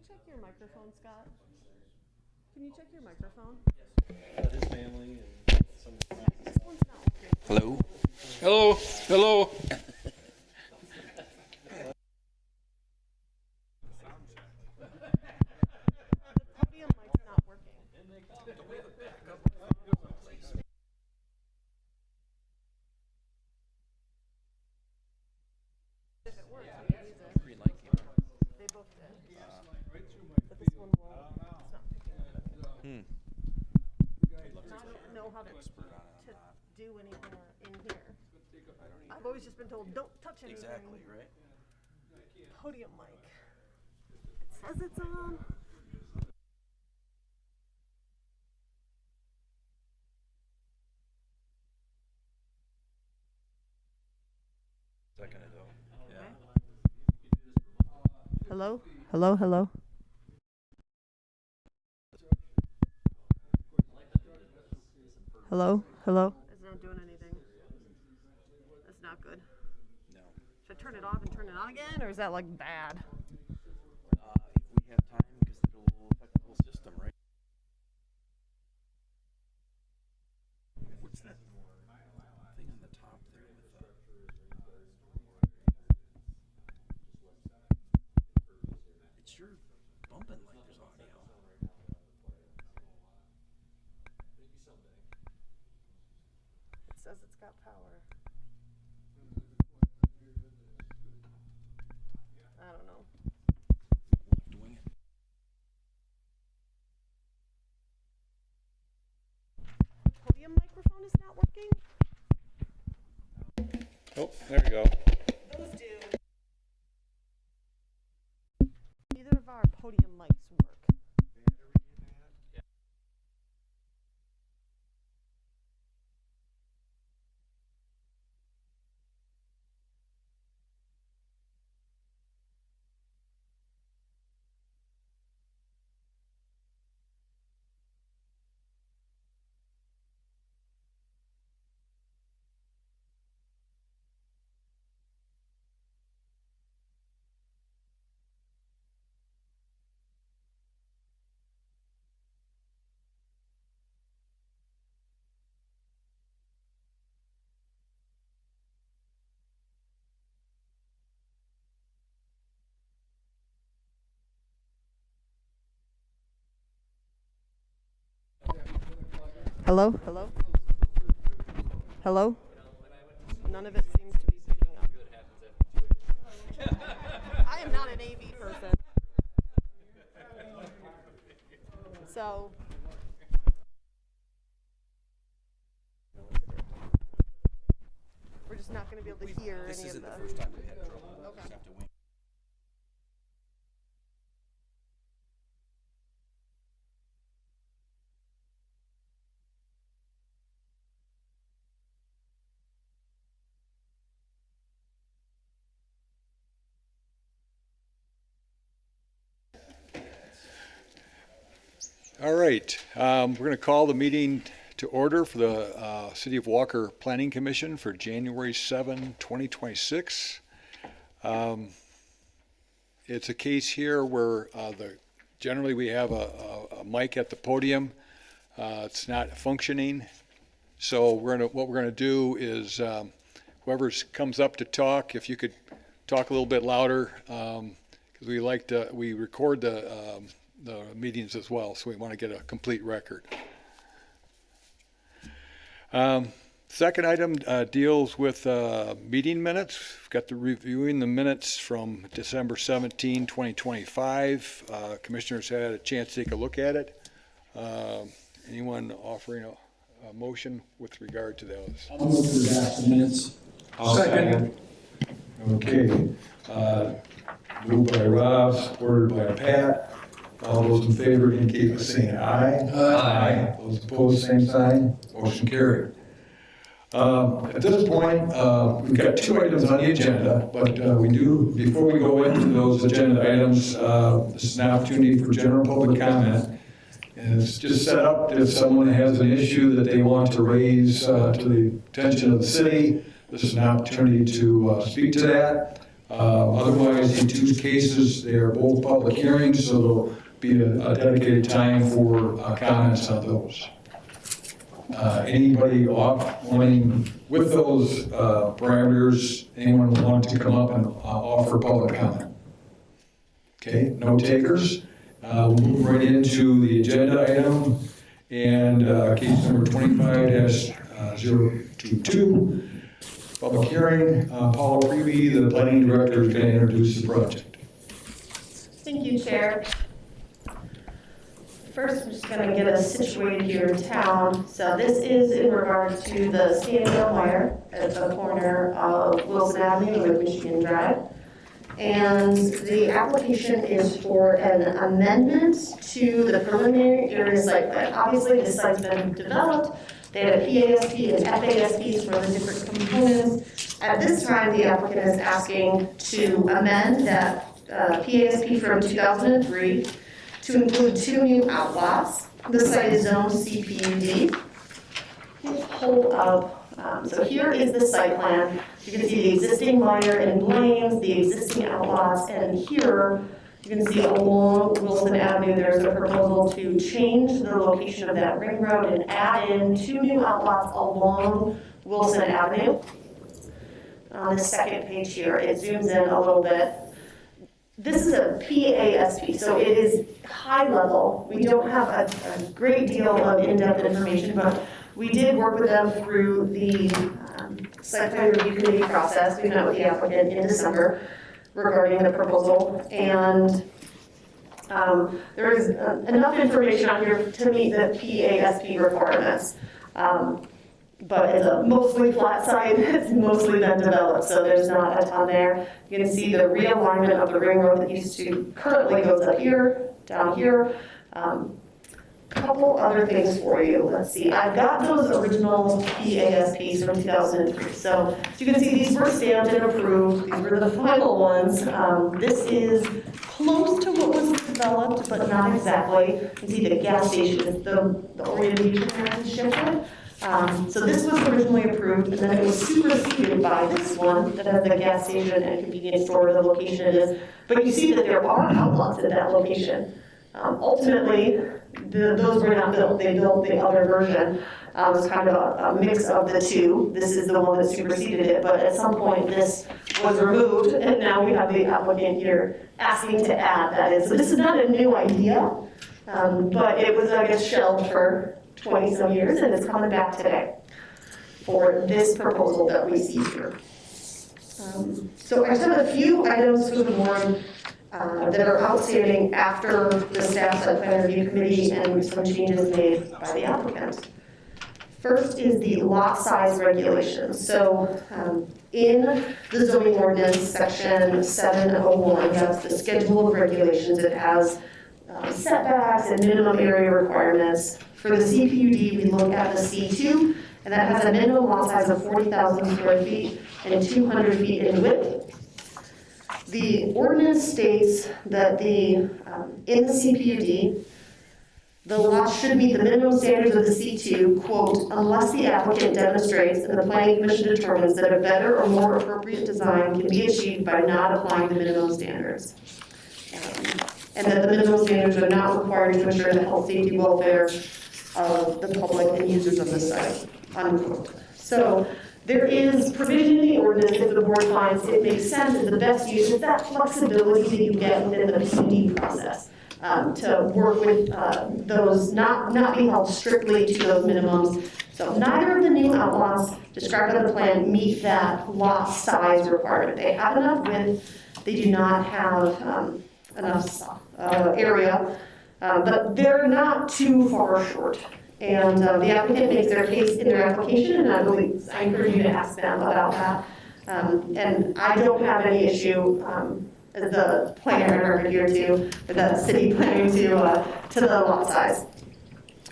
check your microphone, Scott? Can you check your microphone? His family and some. This one's not working. Hello? Hello, hello. The podium mic's not working. If it works, we can use it. Green light came on. They both did. But this one won't. It's not picking up. I don't know how to do anything in here. I've always just been told, don't touch anything. Exactly, right? Podium mic. It says it's on. Second ago. Yeah. Hello? Hello, hello? Hello? Hello? It's not doing anything. That's not good. No. Should I turn it off and turn it on again, or is that like bad? If we have time, because it'll affect the whole system, right? What's that thing on the top there with it's sure bumping like there's audio. It says it's got power. I don't know. We'll have to wing it. The podium microphone is not working? Oh, there you go. Those do. Neither of our podium mics work. Hello? Hello? Hello? None of it seems to be picking up. I am not an AV person. So. We're just not going to be able to hear This any of isn't the. the first time we had trouble. We'll Okay. just have to wing. All right, we're going to call the meeting to order for the City of Walker Planning Commission for January 7, 2026. It's a case here where generally we have a mic at the podium. It's not functioning. So what we're going to do is whoever comes up to talk, if you could talk a little bit louder, because we record the meetings as well, so we want to get a complete record. Second item deals with meeting minutes. We've got the reviewing the minutes from December 17, 2025. Commissioners had a chance to take a look at it. Anyone offering a motion with regard to those? I'll move to the draft minutes. Second. Okay. Moved by Rob, supported by Pat. All those in favor indicate by saying aye. Aye. Those opposed, same sign. Motion carried. At this point, we've got two items on the agenda, but before we go into those agenda items, this is an opportunity for general public comment. And it's just set up if someone has an issue that they want to raise to the attention of the city. This is an opportunity to speak to that. Otherwise, in two cases, they are both public hearings, so there'll be a dedicated time for comments on those. Anybody wanting, with those parameters, anyone want to come up and offer public comment? Okay, no takers. We'll move right into the agenda item, and case number 25-022, public hearing. Paula Prevey, the planning director, is going to introduce the project. Thank you, Chair. First, I'm just going to get us situated here in town. So this is in regards to the Standale wire at the corner of Wilson Avenue with Michigan Drive. And the application is for an amendment to the preliminary area site plan. Obviously, this site's been developed. They had a PASP and FASPs for the different components. At this time, the applicant is asking to amend that PASP from 2003 to include 2 new outlots. The site is zoned CPUD. Hold up. So here is the site plan. You can see the existing wire in Blames, the existing outlots, and here you can see along Wilson Avenue, there's a proposal to change the location of that ring road and add in 2 new outlots along Wilson Avenue. On the second page here, it zooms in a little bit. This is a PASP, so it is high level. We don't have a great deal of in-depth information, but we did work with them through the site plan review committee process. We met with the applicant in December regarding the proposal, and there is enough information on here to meet the PASP requirements. But it's a mostly flat site, it's mostly been developed, so there's not a ton there. You can see the realignment of the ring road that used to currently goes up here, down here. Couple other things for you. Let's see. I've got those original PASPs from 2003. So as you can see, these were stamped and approved. These were the final ones. This is close to what was developed, but not exactly. You can see the gas station, the orientation has shifted. So this was originally approved, and then it was superseded by this one that has the gas station and convenience store where the location is. But you see that there are outlots at that location. Ultimately, those were not built. They built the other version. It was kind of a mix of the two. This is the one that superseded it, but at some point this was removed, and now we have the applicant here asking to add that in. So this is not a new idea, but it was, I guess, shelved for 20-some years, and it's coming back today for this proposal that we see here. So I just have a few items for the board that are outstanding after the staff site plan review committee and some changes made by the applicant. First is the lot size regulations. So in the zoning ordinance section 701, that's the schedule of regulations. It has setbacks and minimum area requirements. For the CPUD, we look at the C2, and that has a minimum lot size of 40,000 square feet and 200 feet in width. The ordinance states that in the CPUD, the lot should meet the minimum standards of the C2, quote, unless the applicant demonstrates and the planning commission determines that a better or more appropriate design can be achieved by not applying the minimum standards. And that the minimum standards are not required to ensure the health, safety, welfare of the public and users of the site, unquote. So there is provision in the ordinance if the board finds it makes sense, is the best use, is that flexibility that you get within the PUD process to work with those, not be held strictly to those minimums. So neither of the new outlaws described in the plan meet that lot size requirement. They have enough width, they do not have enough area, but they're not too far short. And the applicant makes their case in their application, and I encourage you to ask them about that. And I don't have any issue as the planner here too, or the city planning to the lot size.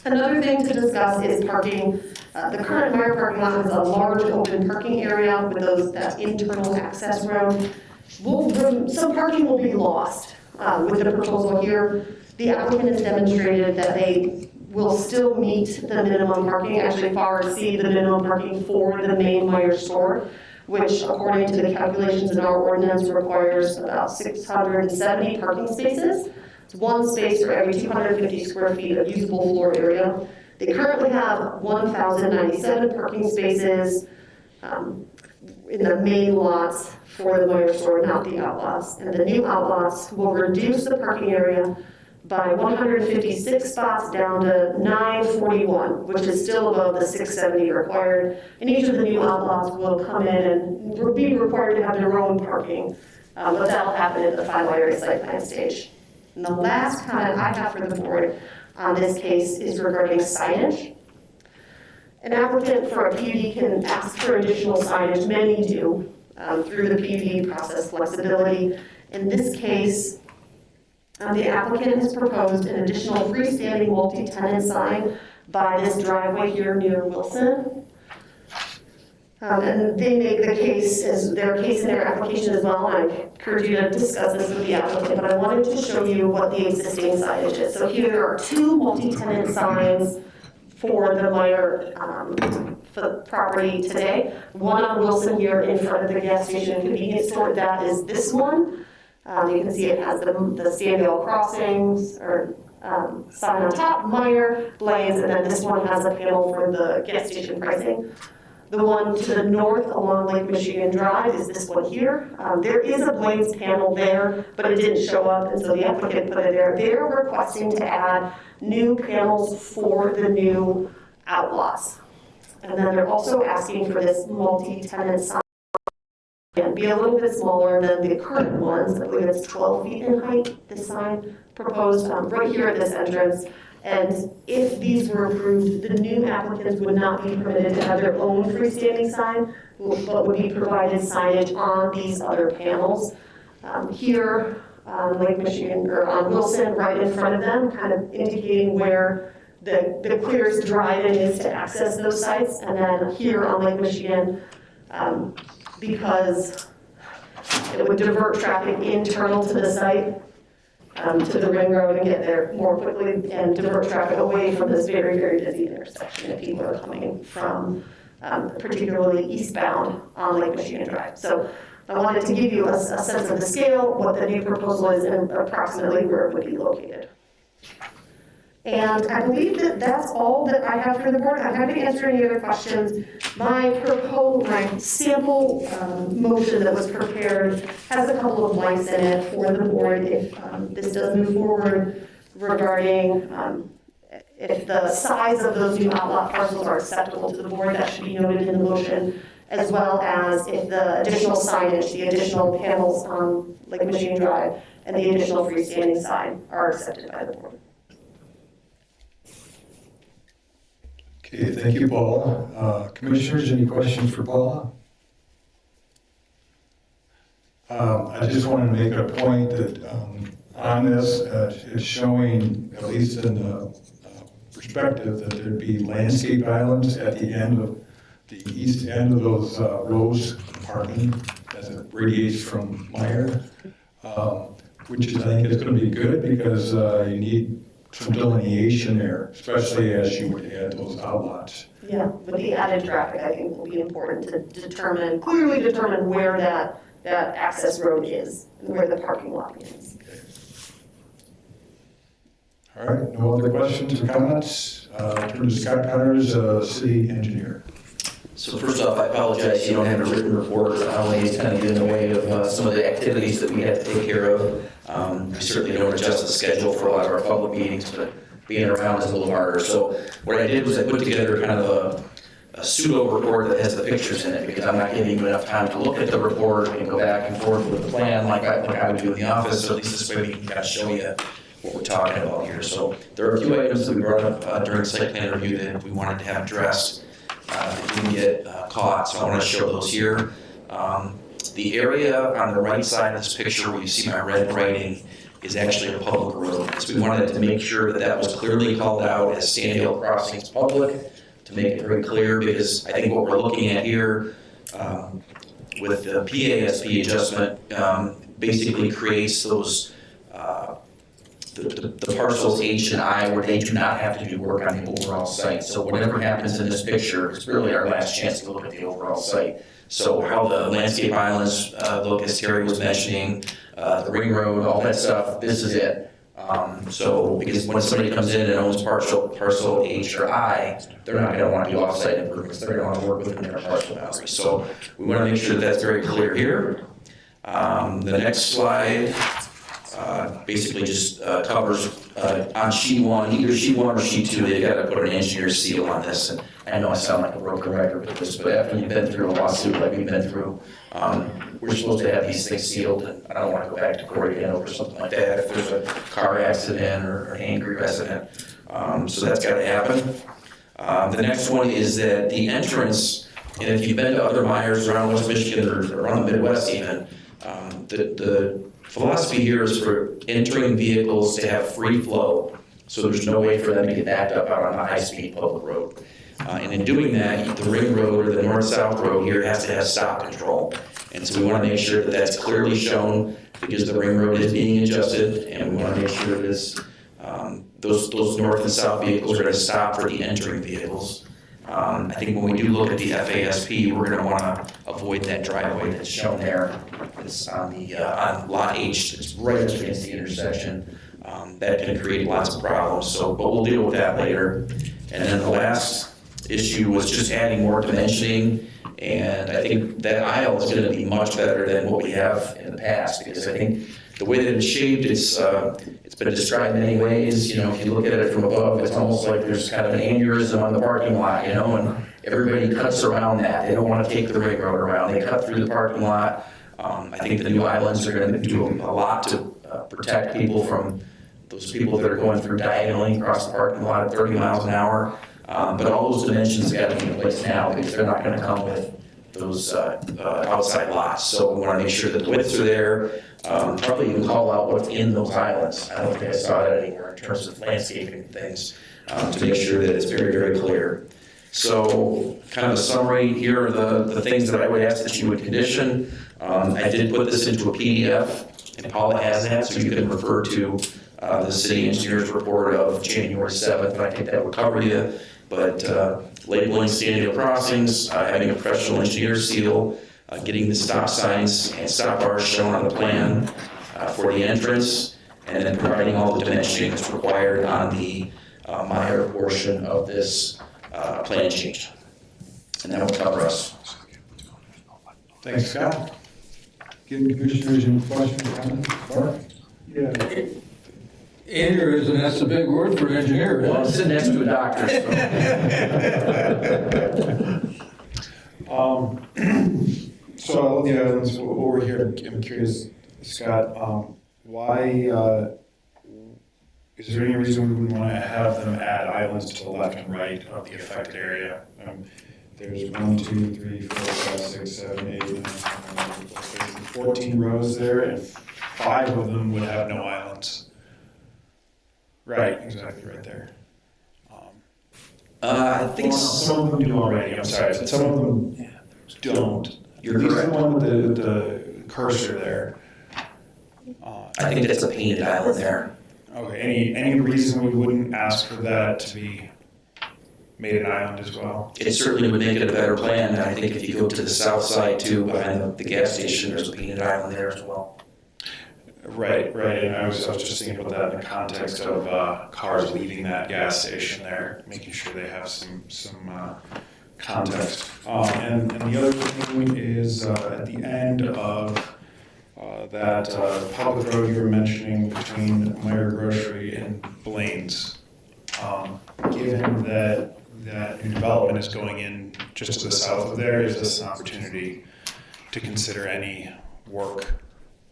Another thing to discuss is parking. The current Meyer parking lot has a large open parking area with that internal access road. Some parking will be lost with the proposal here. The applicant has demonstrated that they will still meet the minimum parking, actually far exceed the minimum parking for the main Meyer store, which according to the calculations in our ordinance requires about 670 parking spaces. It's one space for every 250 square feet of usable floor area. They currently have 1,097 parking spaces in the main lots for the Meyer store, not the outlots. And the new outlots will reduce the parking area by 156 spots down to 941, which is still above the 670 required. And each of the new outlots will come in and be required to have their own parking, but that'll happen at the final area site plan stage. And the last comment I have for the board on this case is regarding signage. An applicant for a PUD can ask for additional signage, many do, through the PUD process flexibility. In this case, the applicant has proposed an additional freestanding multi-tenant sign by this driveway here near Wilson. And they make the case as their case in their application as well, and I encourage you to discuss this with the applicant, but I wanted to show you what the existing signage is. So here are two multi-tenant signs for the Meyer for the property today. One on Wilson here in front of the gas station and convenience store, that is this one. You can see it has the Standale crossings or sign on top, Meyer, Blaze, and then this one has a panel for the gas station pricing. The one to the north along Lake Michigan Drive is this one here. There is a Blaze panel there, but it didn't show up, and so the applicant put it there. They're requesting to add new panels for the new outlots. And then they're also asking for this multi-tenant sign and be a little bit smaller than the current ones. I believe it's 12 feet in height, this sign proposed right here at this entrance. And if these were approved, the new applicants would not be permitted to have their own freestanding sign, but would be provided signage on these other panels. Here on Lake Michigan, or on Wilson, right in front of them, kind of indicating where the clearest drive-in is to access those sites. And then here on Lake Michigan, because it would divert traffic internal to the site, to the ring road and get there more quickly and divert traffic away from this very, very busy intersection if people are coming from particularly eastbound on Lake Michigan Drive. So I wanted to give you a sense of the scale, what the new proposal is, and approximately where it would be located. And I believe that that's all that I have for the board. I'm happy to answer any other questions. My sample motion that was prepared has a couple of blanks in it for the board if this does move forward regarding if the size of those new outlot parcels are acceptable to the board. That should be noted in the motion, as well as if the additional signage, the additional panels on Lake Michigan Drive, and the additional freestanding sign are accepted by the board. Okay, thank you, Paul. Commissioners, any questions for Paula? I just wanted to make a point that on this, it's showing, at least in the perspective, that there'd be landscape islands at the end of the east end of those rows parking as it radiates from Meyer, which is, I think, is going to be good because you need some delineation there, especially as you would add those outlots. Yeah, with the added traffic, I think will be important to clearly determine where that access road is and where the parking lot is. All right, no other questions or comments? Turn to Scott Connors, city engineer. So first off, I apologize, you don't have a written report. It's kind of in the way of some of the activities that we had to take care of. We certainly don't adjust the schedule for a lot of our public meetings, but being around is a little harder. So what I did was I put together kind of a pseudo report that has the pictures in it, because I'm not giving you enough time to look at the report and go back and forth with the plan like I would do in the office, or at least this way we can kind of show you what we're talking about here. So there are a few items that we brought up during site plan review that we wanted to have addressed that didn't get caught, so I want to show those here. The area on the right side of this picture where you see my red writing is actually a public road. So we wanted to make sure that that was clearly called out as Standale Crossings public, to make it very clear, because I think what we're looking at here with the PASP adjustment basically creates those the parcels H and I where they do not have to do work on the overall site. So whatever happens in this picture is really our last chance to look at the overall site. So how the landscape islands look, as Terry was mentioning, the ring road, all that stuff, this is it. So because when somebody comes in and owns parcel H or I, they're not gonna wanna do off-site improvements, they're gonna wanna work within their parcel boundaries. So we wanna make sure that that's very clear here. The next slide basically just covers on sheet one, either sheet one or sheet two, they've gotta put an engineer's seal on this. And I know I sound like a broken record with this, but after you've been through a lawsuit like we've been through, we're supposed to have these things sealed, and I don't want to go back to court again over something like that if there's a car accident or an angry resident. So that's got to happen. The next one is that the entrance, and if you've been to other Myers around West Michigan or around the Midwest even, the philosophy here is for entering vehicles to have free flow, so there's no way for them to get backed up out on a high-speed public road. And in doing that, the ring road or the north-south road here has to have stop control. And so we want to make sure that that's clearly shown because the ring road is being adjusted, and we want to make sure that it's, those north and south vehicles are going to stop for the entering vehicles. I think when we do look at the FASP, we're going to want to avoid that driveway that's shown there. It's on the on lot H. It's right against the intersection. That can create lots of problems. So, but we'll deal with that later. And then the last issue was just adding more dimensioning. And I think that aisle is going to be much better than what we have in the past, because I think the way that it's shaped, it's been described many ways. You know, if you look at it from above, it's almost like there's kind of an aneurysm on the parking lot, you know, and everybody cuts around that. They don't want to take the ring road around. They cut through the parking lot. I think the new islands are going to do a lot to protect people from those people that are going through diagonally across the parking lot at 30 miles an hour. But all those dimensions got to be in place now because they're not going to come with those outside lots. So we want to make sure that the widths are there. Probably even call out what's in those islands. I don't think I saw that anywhere in terms of landscaping and things to make sure that it's very, very clear. So kind of a summary, here are the things that I would ask that you would condition. I did put this into a PDF, and Paula has that, so you can refer to the city engineer's report of January 7th, and I think that would cover you. But labeling Standale crossings, having a professional engineer seal, getting the stop signs and stop bars shown on the plan for the entrance, and then providing all the dimensioning that's required on the minor portion of this plan change. And that will cover us. Thanks, Scott. Give commissioners any questions, comments? Mark? Yeah. Aneurysm, that's a big word for an engineer. Well, I'm sitting next to a doctor, so. So, yeah, that's what we're here, I'm curious, Scott, why, is there any reason we wouldn't want to have them add islands to the left and right of the affected area? There's 1, 2, 3, 4, 5, 6, 7, 8, 9, 10, 14 rows there, and 5 of them would have no islands. Right, exactly, right there. I think Some of them do already, I'm sorry, some of them don't. You're At least correct. the one with the cursor there. I think that's a painted island there. Okay, any reason we wouldn't ask for that to be made an island as well? It certainly would make it a better plan, and I think if you go to the south side too, behind the gas station, there's a painted island there as well. Right, and I was just thinking about that in the context of cars leaving that gas station there, making sure they have some context. And the other thing is at the end of that public road you were mentioning between Meyer Grocery and Blaine's, given that new development is going in just to the south of there, is this an opportunity to consider any work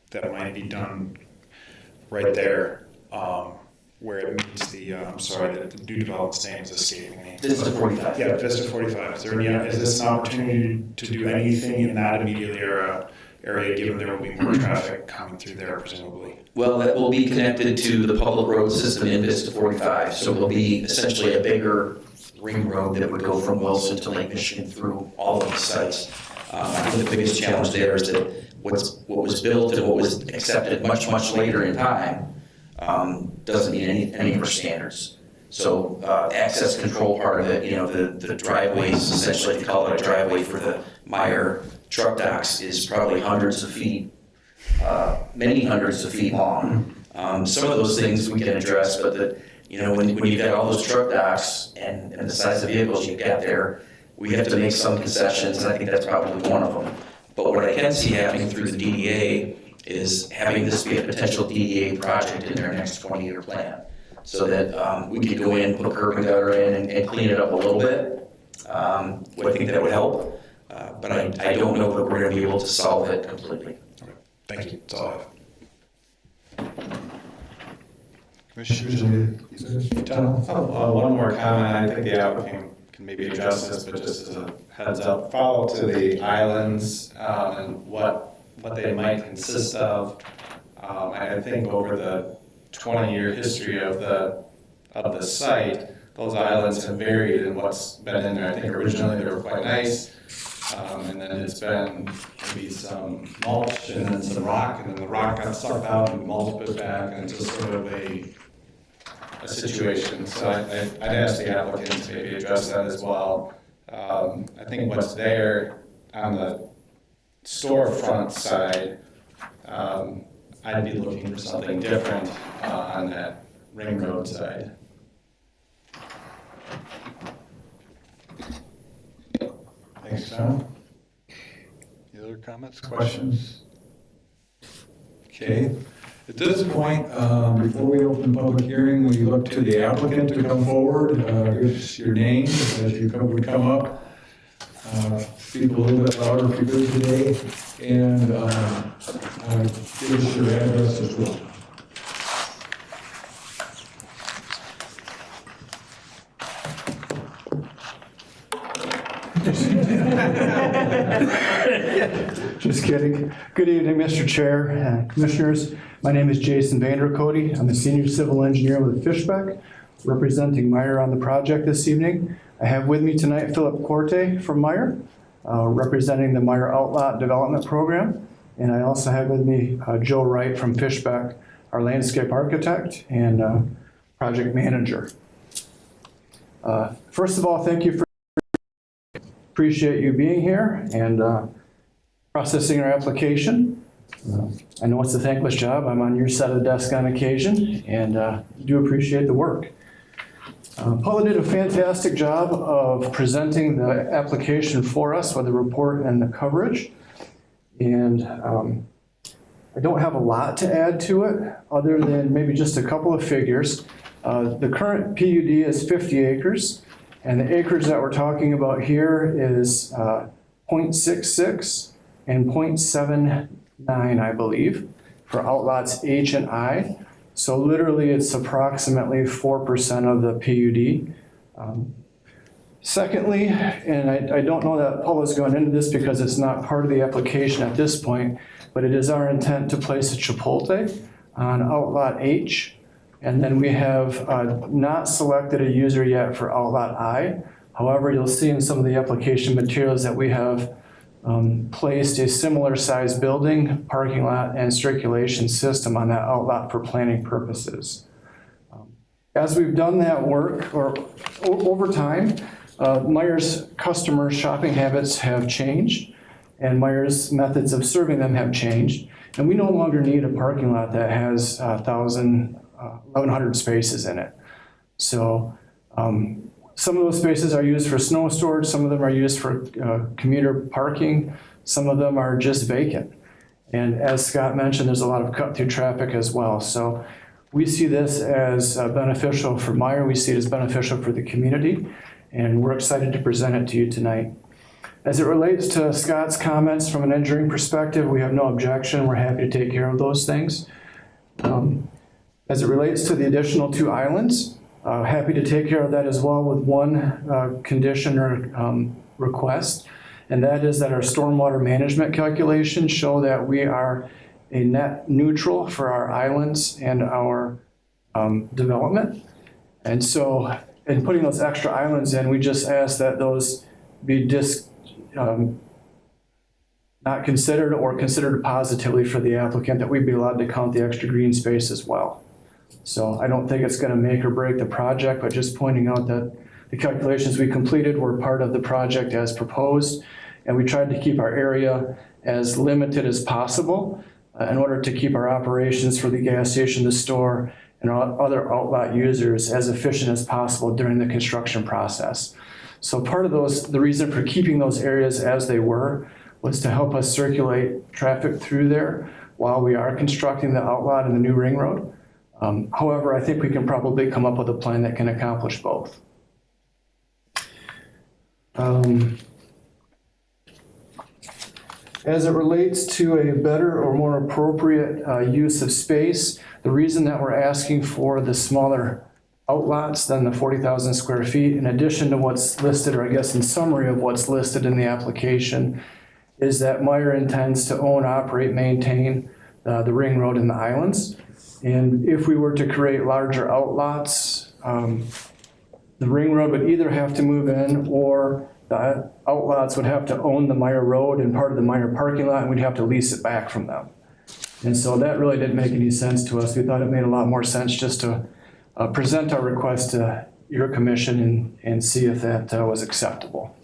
that might be done right there where it meets the, I'm sorry, the new development's name is escaping me. Vista 45. Yeah, Vista 45. Is this an opportunity to do anything in that immediate area, given there will be more traffic coming through there presumably? Well, that will be connected to the public road system in Vista 45, so it'll be essentially a bigger ring road that would go from Wilson to Lake Michigan through all of the sites. I think the biggest challenge there is that what was built and what was accepted much later in time doesn't meet any of our standards. So access control part of it, you know, the driveways, essentially they call it a driveway for the Meyer truck docks, is probably hundreds of feet, many hundreds of feet long. Some of those things we can address, but you know, when you've got all those truck docks and the size of vehicles you've got there, we have to make some concessions, and I think that's probably one of them. But what I can see happening through the DDA is having this be a potential DDA project in their next 20-year plan, so that we could go in, put curb and gutter in, and clean it up a little bit. I think that would help, but I don't know that we're going to be able to solve it completely. Thank you. That's all I have. Commissioner Tom? One more comment, I think the applicant can maybe address this, but just as a heads up, follow to the islands and what they might consist of. I think over the 20-year history of the site, those islands have varied in what's been in there. I think originally they were quite nice, and then it's been maybe some mulch and then some rock, and then the rock got sucked out and mulch put back, and it's just sort of a situation. So I'd ask the applicant to maybe address that as well. I think what's there on the storefront side, I'd be looking for something different on that ring road side. Thanks, Tom. Any other comments, Questions? Okay. At this point, before we open public hearing, we look to the applicant to come forward. Give us your name as you would come up. Speak a little bit louder if you could today, and give us your address as well. Just kidding. Good evening, Mr. Chair, Commissioners. My name is Jason Vandercote. I'm a senior civil engineer with Fishbeck, representing Meyer on the project this evening. I have with me tonight Philip Corte from Meyer, representing the Meyer Outlot Development Program. And I also have with me Joe Wright from Fishbeck, our landscape architect and project manager. First of all, thank you for appreciate you being here and processing our application. I know it's a thankless job. I'm on your side of the desk on occasion and do appreciate the work. Paula did a fantastic job of presenting the application for us with the report and the coverage. And I don't have a lot to add to it other than maybe just a couple of figures. The current PUD is 50 acres. And the acreage that we're talking about here is 0.66 and 0.79, I believe, for outlots H and I. So literally it's approximately 4% of the PUD. Secondly, and I don't know that Paula's going into this because it's not part of the application at this point, but it is our intent to place a Chipotle on outlot H. And then we have not selected a user yet for outlot I. However, you'll see in some of the application materials that we have placed a similar size building, parking lot, and circulation system on that outlot for planning purposes. As we've done that work over time, Meyer's customer shopping habits have changed, and Meyer's methods of serving them have changed. And we no longer need a parking lot that has 1,100 spaces in it. So some of those spaces are used for snow storage, some of them are used for commuter parking, some of them are just vacant. And as Scott mentioned, there's a lot of cut-through traffic as well. So we see this as beneficial for Meyer, we see it as beneficial for the community, and we're excited to present it to you tonight. As it relates to Scott's comments from an engineering perspective, we have no objection. We're happy to take care of those things. As it relates to the additional 2 islands, happy to take care of that as well with one condition or request, and that is that our stormwater management calculations show that we are a net neutral for our islands and our development. And so in putting those extra islands in, we just ask that those be not considered or considered positively for the applicant, that we'd be allowed to count the extra green space as well. So I don't think it's going to make or break the project, but just pointing out that the calculations we completed were part of the project as proposed, and we tried to keep our area as limited as possible in order to keep our operations for the gas station, the store, and our other outlot users as efficient as possible during the construction process. So part of the reason for keeping those areas as they were was to help us circulate traffic through there while we are constructing the outlot and the new ring road. However, I think we can probably come up with a plan that can accomplish both. As it relates to a better or more appropriate use of space, the reason that we're asking for the smaller outlots than the 40,000 square feet, in addition to what's listed, or I guess in summary of what's listed in the application, is that Meyer intends to own, operate, maintain the ring road and the islands. And if we were to create larger outlots, the ring road would either have to move in, or the outlots would have to own the Meyer road and part of the Meyer parking lot, and we'd have to lease it back from them. And so that really didn't make any sense to us. We thought it made a lot more sense just to present our request to your commission and see if that was acceptable.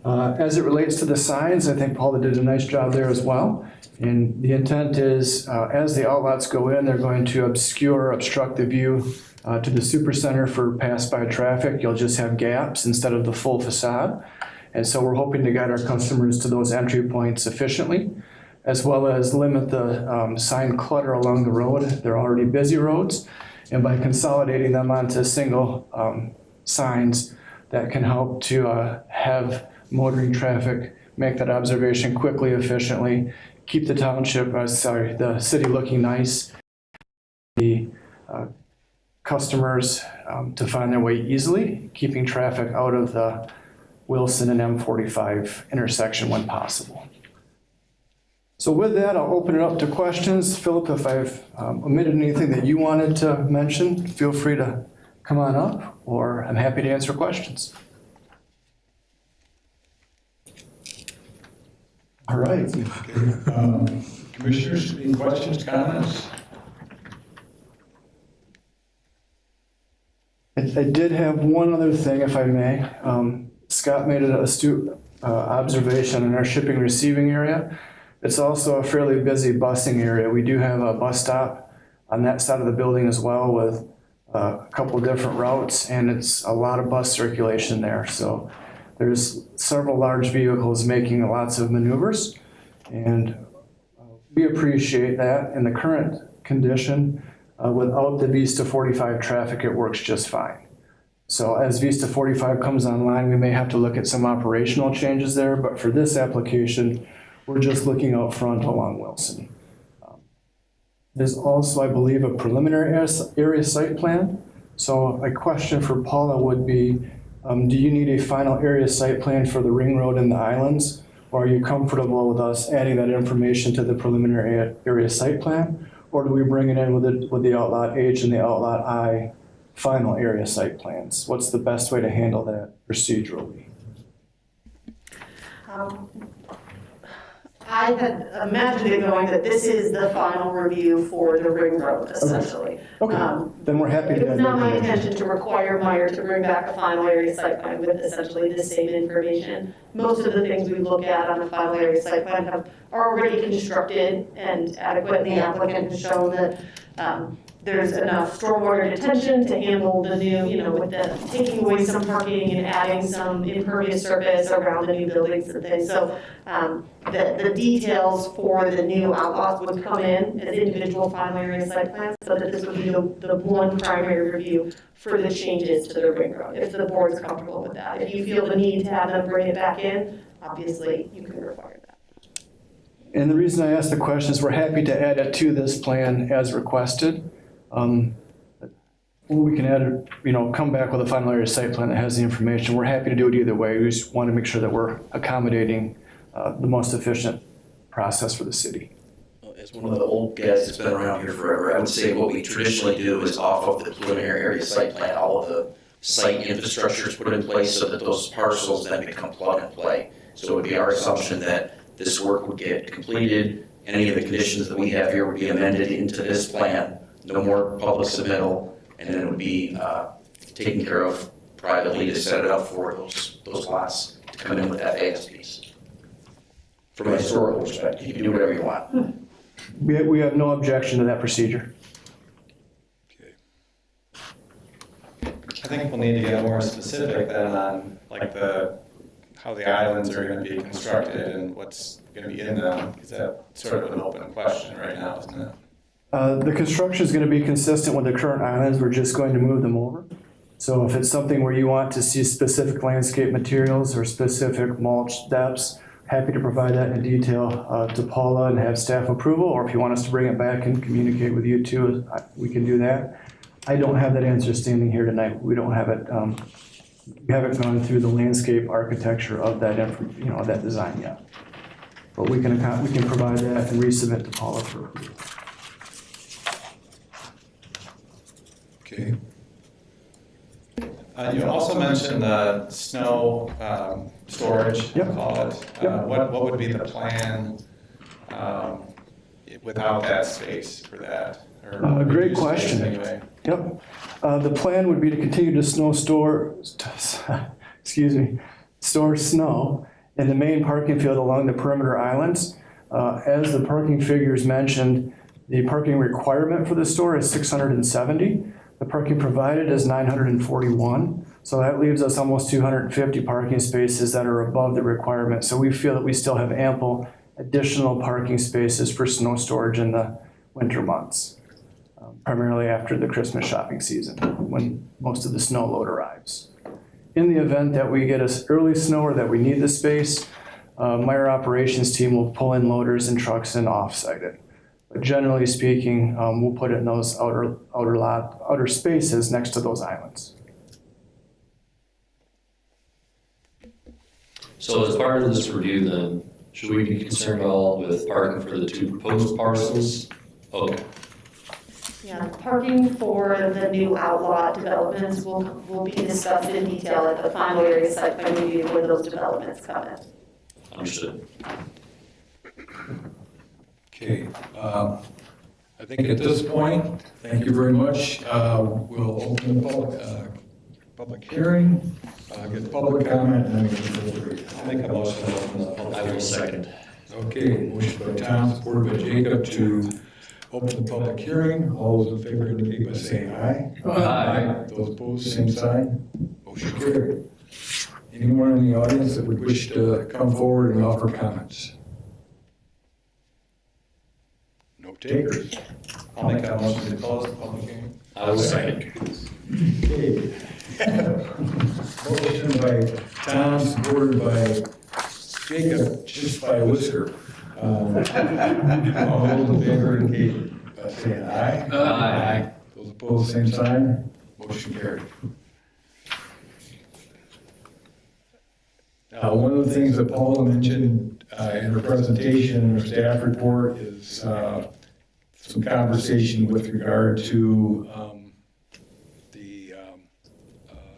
As it relates to the signs, I think Paula did a nice job there as well. And the intent is, as the outlots go in, they're going to obstruct the view to the supercenter for pass-by traffic. You'll just have gaps instead of the full facade. And so we're hoping to guide our customers to those entry points efficiently, as well as limit the sign clutter along the road. They're already busy roads. And by consolidating them onto single signs, that can help to have motoring traffic make that observation quickly, efficiently, keep the the city looking nice, the customers to find their way easily, keeping traffic out of the Wilson and M45 intersection when possible. So with that, I'll open it up to questions. Philip, if I've omitted anything that you wanted to mention, feel free to come on up, or I'm happy to answer questions. All right. Commissioners, any questions, comments? I did have one other thing, if I may. Scott made an astute observation in our shipping receiving area. It's also a fairly busy busing area. We do have a bus stop on that side of the building as well, with a couple of different routes, and it's a lot of bus circulation there. So there's several large vehicles making lots of maneuvers, and we appreciate that. In the current condition, without the Vista 45 traffic, it works just fine. So as Vista 45 comes online, we may have to look at some operational changes there, but for this application, we're just looking out front along Wilson. There's also, I believe, a preliminary area site plan. So a question for Paula would be, do you need a final area site plan for the ring road and the islands? Or are you comfortable with us adding that information to the preliminary area site plan? Or do we bring it in with the outlot H and the outlot I final area site plans? What's the best way to handle that procedurally? I had imagined it going that this is the final review for the ring road, essentially. Okay, then we're happy to It was have not that my information. intention to require Meyer to bring back a final area site plan with essentially the same information. Most of the things we look at on the final area site plan are already constructed and adequate. The applicant has shown that there's enough stormwater detention to handle the new, with the taking away some parking and adding some impervious surface around the new buildings and things. So the details for the new outlots would come in as individual final area site plans, so that this would be the one primary review for the changes to the ring road, if the board's comfortable with that. If you feel the need to have them bring it back in, obviously you can require that. And the reason I asked the question is we're happy to add it to this plan as requested. We can add, come back with a final area site plan that has the information. We're happy to do it either way. We just want to make sure that we're accommodating the most efficient process for the city. As one of the old guys that's been around here forever, I would say what we traditionally do is off of the preliminary area site plan, all of the site infrastructure is put in place so that those parcels then become plug and play. So it would be our assumption that this work would get completed, any of the conditions that we have here would be amended into this plan no more public submittal, and then it would be taken care of privately to set it up for those lots to come in with that FASPs. From a historical perspective, you can do whatever you want. We have no objection to that procedure. Okay. I think we'll need to get more specific then on like how the islands are going to be constructed and what's going to be in them, because that's sort of an open question right now, isn't it? The construction is going to be consistent with the current islands. We're just going to move them over. So if it's something where you want to see specific landscape materials or specific mulch depths, happy to provide that in detail to Paula and have staff approval, or if you want us to bring it back and communicate with you too, we can do that. I don't have that answer standing here tonight. We don't have it. We haven't gone through the landscape architecture of that, that design yet. But we can provide that and resubmit to Paula for approval. Okay. You also mentioned snow storage, Yep. call it. Yep. What would be the plan without that space for that? Or Great reduce question. space anyway? Yep. The plan would be to continue to store snow in the main parking field along the perimeter islands. As the parking figures mentioned, the parking requirement for the store is 670. The parking provided is 941. So that leaves us almost 250 parking spaces that are above the requirement. So we feel that we still have ample additional parking spaces for snow storage in the winter months, primarily after the Christmas shopping season, when most of the snow load arrives. In the event that we get an early snow or that we need the space, Meyer operations team will pull in loaders and trucks and off-site it. But generally speaking, we'll put it in those outer spaces next to those islands. So as part of this review then, should we be concerned at all with parking for the two proposed parcels? Okay. Yeah, parking for the new outlot developments will be discussed in detail at the final area site plan review where those developments come in. Understood. Okay, I think at this point, thank you very much. We'll open the public hearing, get public comment, and then we can deliberate. I'll make a motion to open the public I will hearing. second. Okay, motion by Tom, supported by Jacob to open the public hearing. All those in favor indicate by saying aye. Aye. Those opposed, same sign. Motion carried. Anyone in the audience that would wish to come forward and offer comments? No takers. I'll make that motion to close the public hearing. I will second. Okay. Motion by Tom, supported by Jacob, just by a whisker. All those in favor indicate by saying aye. Aye. Those opposed, same sign. Motion carried. Now, one of the things that Paula mentioned in her presentation, her staff report, is some conversation with regard to the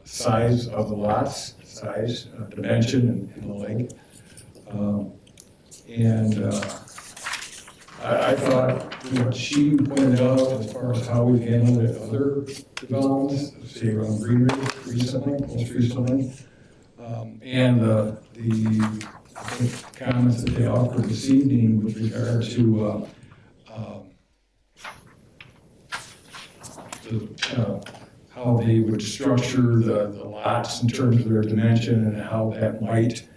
size of the lots, size, dimension, and the like. I thought what she pointed out as far as how we've handled it other developments, say around Green Ridge recently, most recently, and the I think comments that they offered this evening with regard to how they would structure the lots in terms of their dimension and how that might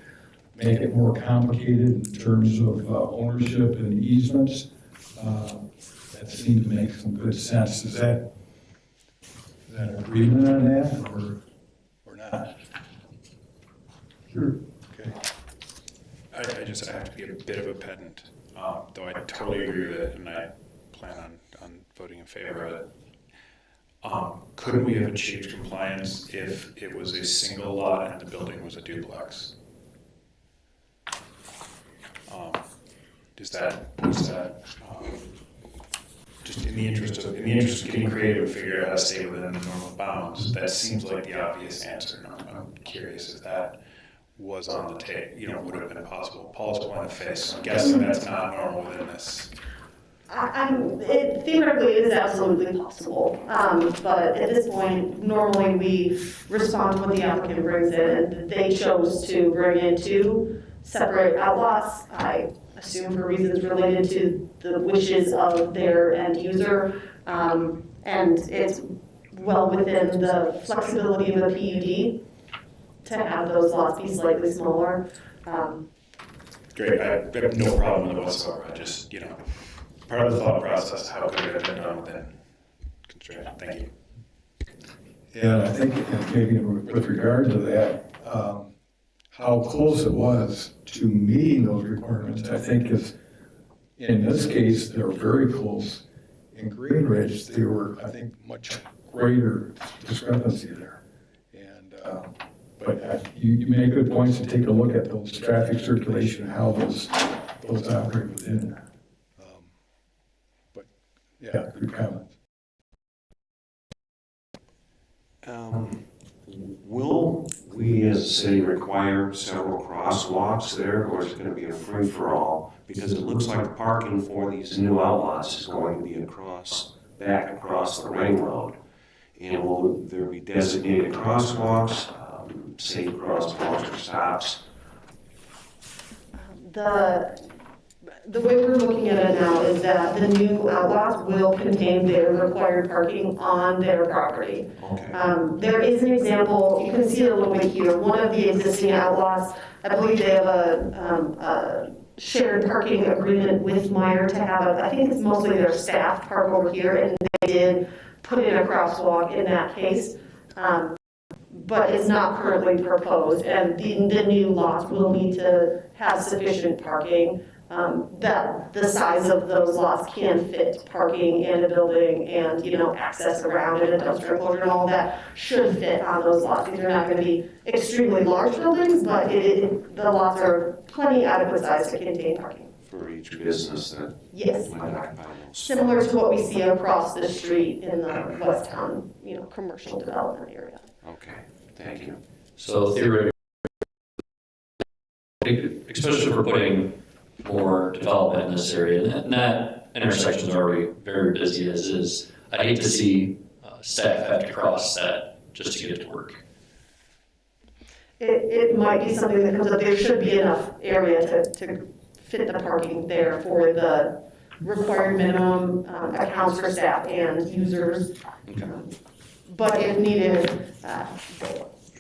make it more complicated in terms of ownership and easements. That seemed to make some good sense. Is that agreement on that or not? Sure. Okay. I just have to be a bit of a pedant, though I totally agree with it, and I plan on voting in favor of it. Couldn't we have achieved compliance if it was a single lot and the building was a duplex? Is that just in the interest of getting creative, figure out how to stay within the normal bounds? That seems like the obvious answer. I'm curious if that was on the table, would have been possible. Paul's point of face, I'm guessing that's not normal within this Theoretically, it is absolutely possible, but at this point, normally we respond to what the applicant brings in, and they chose to bring in two separate outlots. I assume for reasons related to the wishes of their end user, and it's well within the flexibility of a PUD to have those lots be slightly smaller. Great, I have no problem with it whatsoever. I just, part of the thought process, how could it have been done within constraint? Thank you. And I think maybe with regard to that, how close it was to meeting those requirements, I think is, in this case, they're very close. In Green Ridge, they were, I think, much greater discrepancy there. And, but you make good points to take a look at those traffic circulation and how those operate within. But yeah, good comments. Will we as a city require several crosswalks there, or is it going to be a free-for-all? Because it looks like parking for these new outlots is going to be back across the ring road. And will there be designated crosswalks, safe crosswalks or stops? The way we're looking at it now is that the new outlots will contain their required parking on their property. Okay. There is an example, you can see it a little bit here, one of the existing outlots, I believe they have a shared parking agreement with Meyer to have, I think it's mostly their staff park over here, and they did put in a crosswalk in that case. But it's not currently proposed, and the new lots will need to have sufficient parking. That the size of those lots can fit parking in a building and, access around it, a dumpster enclosure and all that should fit on those lots. These are not going to be extremely large buildings, but the lots are plenty adequate size to contain parking. For each business that Yes. might occupy those. Similar to what we see across the street in the Westtown, commercial development area. Okay, thank you. So theoretically, especially if we're putting more development in this area, and that intersection is already very busy as is, I'd hate to see staff have to cross that just to get to work. It might be something that comes up. There should be enough area to fit the parking there for the required minimum accounts for staff and users. But if needed,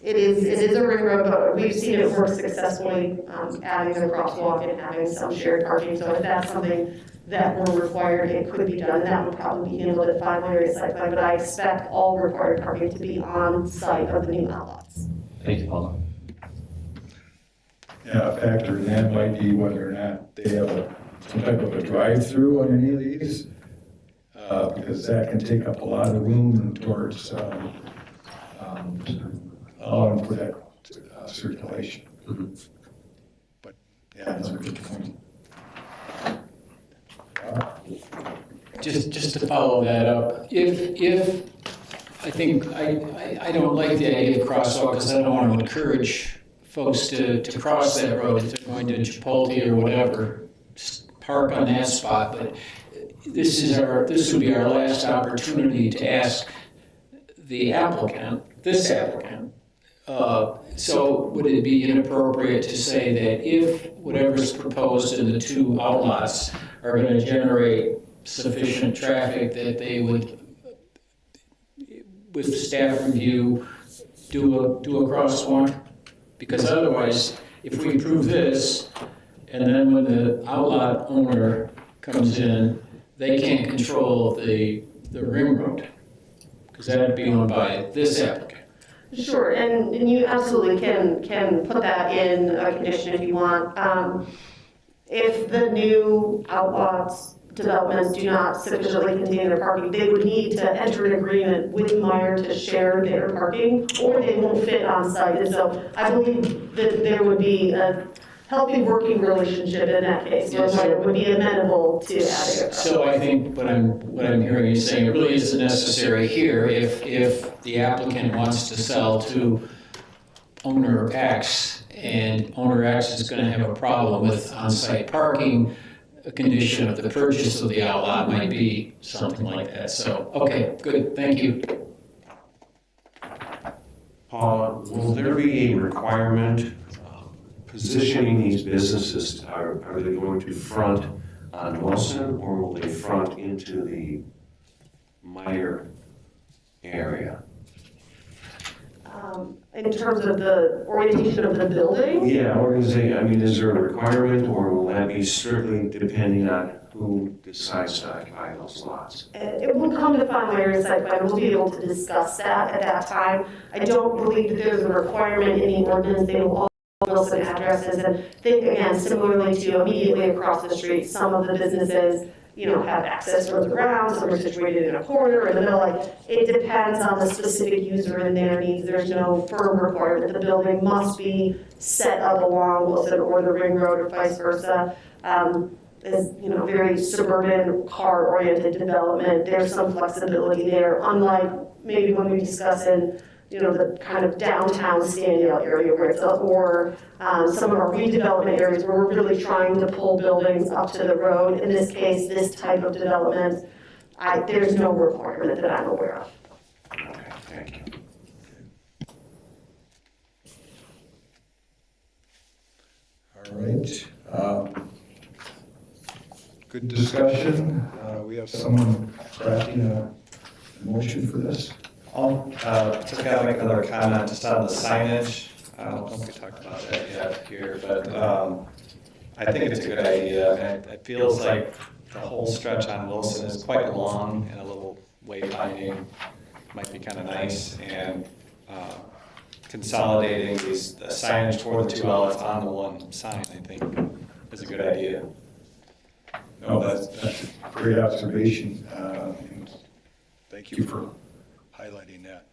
it is a ring road, but we've seen it work successfully, adding a crosswalk and having some shared parking. So if that's something that were required, it could be done. That would probably be handled at final area site plan, but I expect all required parking to be on site of the new outlots. Thank you, Paula. Yeah, a factor in that might be whether or not they have some type of a drive-through on any of these, because that can take up a lot of room towards allowing for that circulation. Mm-hmm. But yeah, that's a good point. Just to follow that up, if I think, I don't like the idea of crosswalk because I don't want to encourage folks to cross that road if they're going to Chipotle or whatever, park on that spot, but this would be our last opportunity to ask this applicant, so would it be inappropriate to say that if whatever's proposed in the two outlots are going to generate sufficient traffic that they would, with staff review, do a crosswalk? Because otherwise, if we approve this, and then when the outlot owner comes in, they can't control the ring road, because that would be owned by this applicant. Sure, and you absolutely can put that in a condition if you want. If the new outlots developments do not sufficiently contain their parking, they would need to enter an agreement with Meyer to share their parking, or they won't fit on site. And so I believe that there would be a healthy working relationship in that case, where Meyer would be amenable to adding a So I think what I'm hearing you saying, it really isn't necessary here if the applicant wants to sell to owner X, and owner X is going to have a problem with on-site parking, a condition of the purchase of the outlot might be something like that. So, okay, good, thank you. Paula, will there be a requirement positioning these businesses? Are they going to front on Wilson, or will they front into the Meyer area? In terms of the orientation of the building? Yeah, organization, I mean, is there a requirement, or will that be strictly depending on who decides to occupy those lots? It will come to final site plan, we'll be able to discuss that at that time. I don't believe that there's a requirement in the ordinance, they will all Wilson addresses, and think again, similarly to immediately across the street, some of the businesses, have access roads around, some are situated in a corner, in the middle, like, it depends on the specific user and their needs, there's no firm requirement, the building must be set up along Wilson or the Ring Road or vice versa. Is, very suburban, car-oriented development, there's some flexibility there, unlike maybe when we discuss in the kind of downtown Standale area where it's or some of our redevelopment areas where we're really trying to pull buildings up to the road. In this case, this type of development, there's no requirement that I'm aware of. Okay, thank you. All right. Good discussion. We have someone drafting a motion for this. It's okay, I'll make another comment just on the signage. I don't know if we talked about that yet here, but I think it's a good idea. And it feels like the whole stretch on Wilson is quite long and a little wayfinding might be kind of nice. And consolidating the signage for the two outlets on the one sign, I think, is a good idea. No, that's a great observation. And thank you for highlighting that.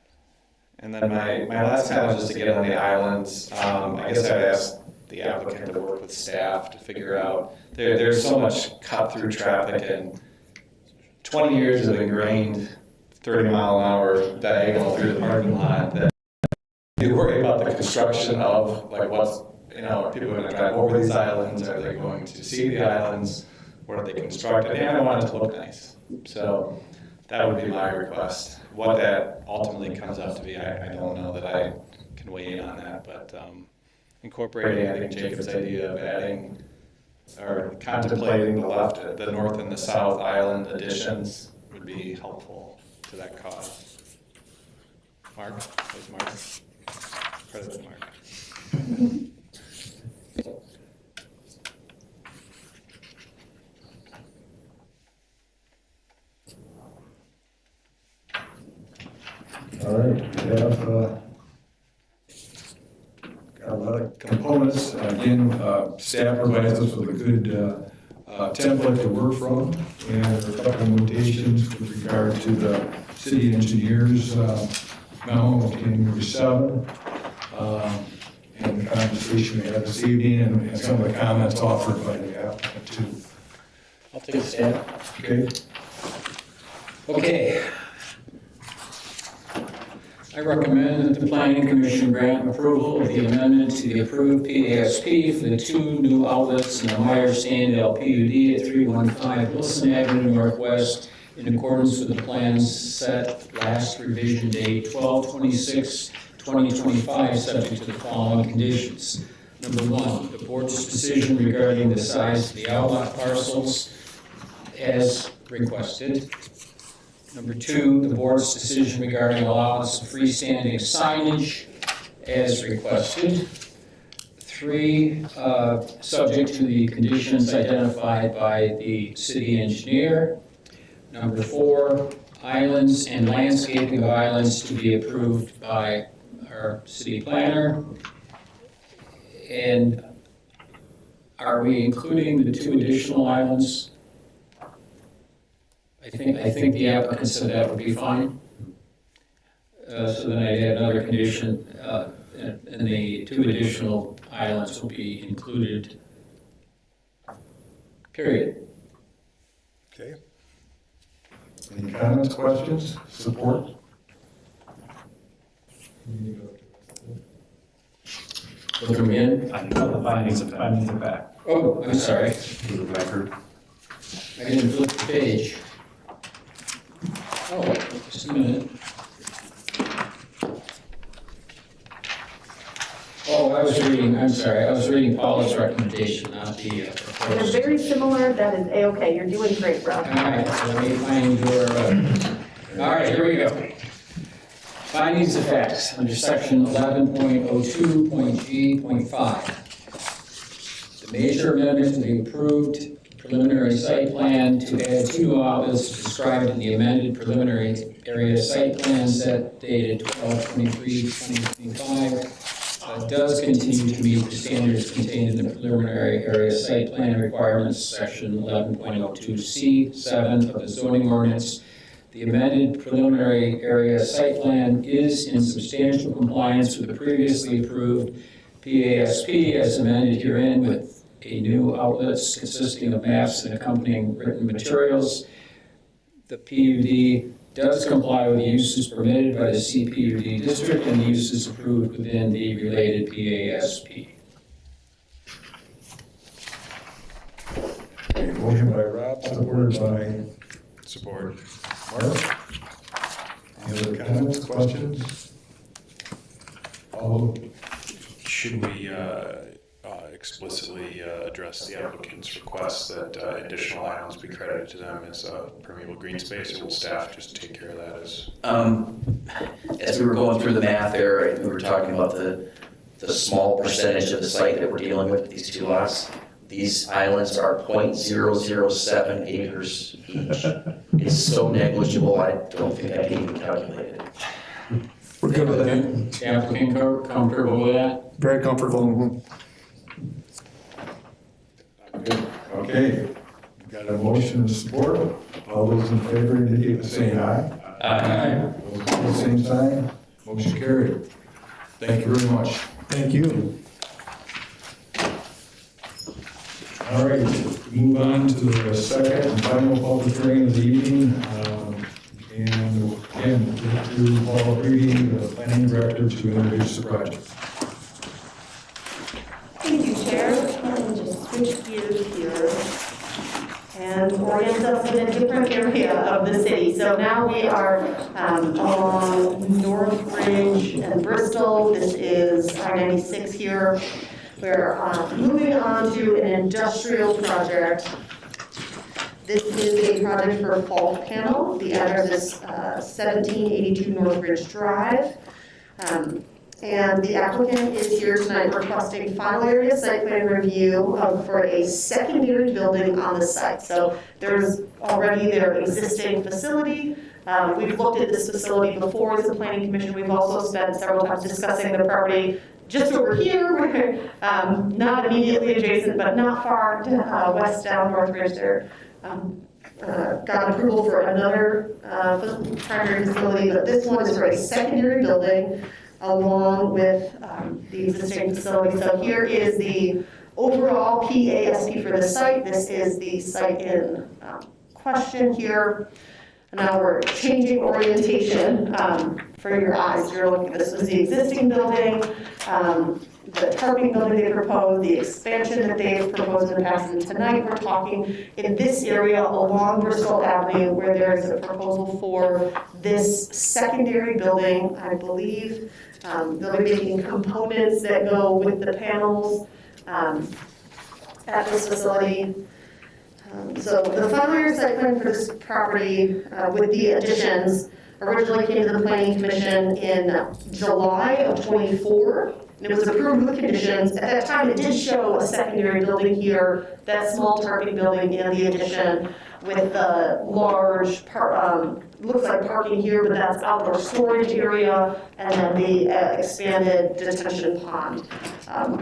And then my last comment was just to get on the islands. I guess I'd ask the applicant to work with staff to figure out, there's so much cut through traffic and 20 years of ingrained 30-mile-an-hour diagonal through the parking lot that you worry about the construction of, like, are people going to drive over these islands? Are they going to see the islands? What are they constructed? And I want it to look nice. So that would be my request. What that ultimately comes out to be, I don't know that I can weigh in on that, but incorporating, I think, Jacob's idea of adding or contemplating the north and the south island additions would be helpful to that cause. Mark? That was Mark. President Mark. All right, we have got a lot of components. Again, staff provides us with a good template to work from, and there are a couple of notations with regard to the city engineer's memo in number 7, and the conversation we had this evening, and some of the comments offered by the applicant too. I'll take a stab. Okay. Okay. I recommend that the Planning Commission grant approval of the amendment to the approved PASP for the 2 new outlets in the Meyer-Standale PUD at 315 Wilson Avenue Northwest in accordance with the plans set last revision date 12/26/2025, subject to the following conditions. Number 1, the board's decision regarding the size of the outlot parcels as requested. Number 2, the board's decision regarding allowance of freestanding signage as requested. 3, subject to the conditions identified by the city engineer. Number 4, islands and landscaping of islands to be approved by our city planner. And are we including the 2 additional islands? I think the applicant said that would be fine. So then I'd add another condition, and the 2 additional islands will be included, period. Okay. Any comments, questions, support? Look them in. I know the findings of fact. Oh, I'm sorry. For the record, I didn't flip the page. Oh, just a minute. Oh, I'm sorry, I was reading Paula's recommendation, not the It's proposed. very similar, that is A-okay, you're doing great, Rob. All right, let me find your, all right, here we go. Findings of facts, under section 11.02.G.5. The major amendment to the approved preliminary site plan to add 2 new outlets described in the amended preliminary area site plan set dated 12/23/2025 does continue to meet the standards contained in the preliminary area site plan requirements, section 11.02C7 of the zoning ordinance. The amended preliminary area site plan is in substantial compliance with the previously approved PASP as amended herein with a new outlets consisting of maps and accompanying written materials. The PUD does comply with the uses permitted by the CPUD district and the uses approved within the related PASP. Motion by Rob, supported by Support. Mark. Any other comments, questions? All, Should we explicitly address the applicant's request that additional islands be credited to them as permeable green space, or will staff just take care of that As we were going through the math there, we were talking about the small percentage of the site that we're dealing with, these 2 lots. These islands are 0.007 acres each. It's so negligible, I don't think I can even calculate it. We're good with that. The applicant comfortable with that? Very comfortable. okay, we've got a motion and support. All those in favor indicate by saying aye. Aye. Those opposed, same sign. Motion carried. Thank you very much. Thank you. All right, move on to the second and final public hearing of the evening. And again, to Paul Reedy, the planning director, to introduce the project. Thank you, Chair. Let me just switch gears here and orient us in a different area of the city. So now we are along Northridge and Bristol. This is I-96 here. We're moving on to an industrial project. This is a project for Falk panel. The address is 1782 Northridge Drive. And the applicant is here tonight requesting final area site plan review for a secondary building on the site. So there's already their existing facility. We've looked at this facility before as a planning commission. We've also spent several times discussing the property just over here, not immediately adjacent, but not far west down Northridge there. Got approval for another primary facility, but this one is for a secondary building along with the existing facility. So here is the overall PASP for the site. This is the site in question here. Now we're changing orientation for your eyes. You're looking, this was the existing building, the tarping building they proposed, the expansion that they've proposed in the past, and tonight we're talking in this area along Bristol Avenue where there's a proposal for this secondary building. I believe they'll be making components that go with the panels at this facility. So the final area site plan for this property with the additions originally came to the Planning Commission in July of '24. And it was approved with conditions. At that time, it did show a secondary building here, that small tarping building and the addition with the large, looks like parking here, but that's outdoor storage area, and then the expanded detention pond,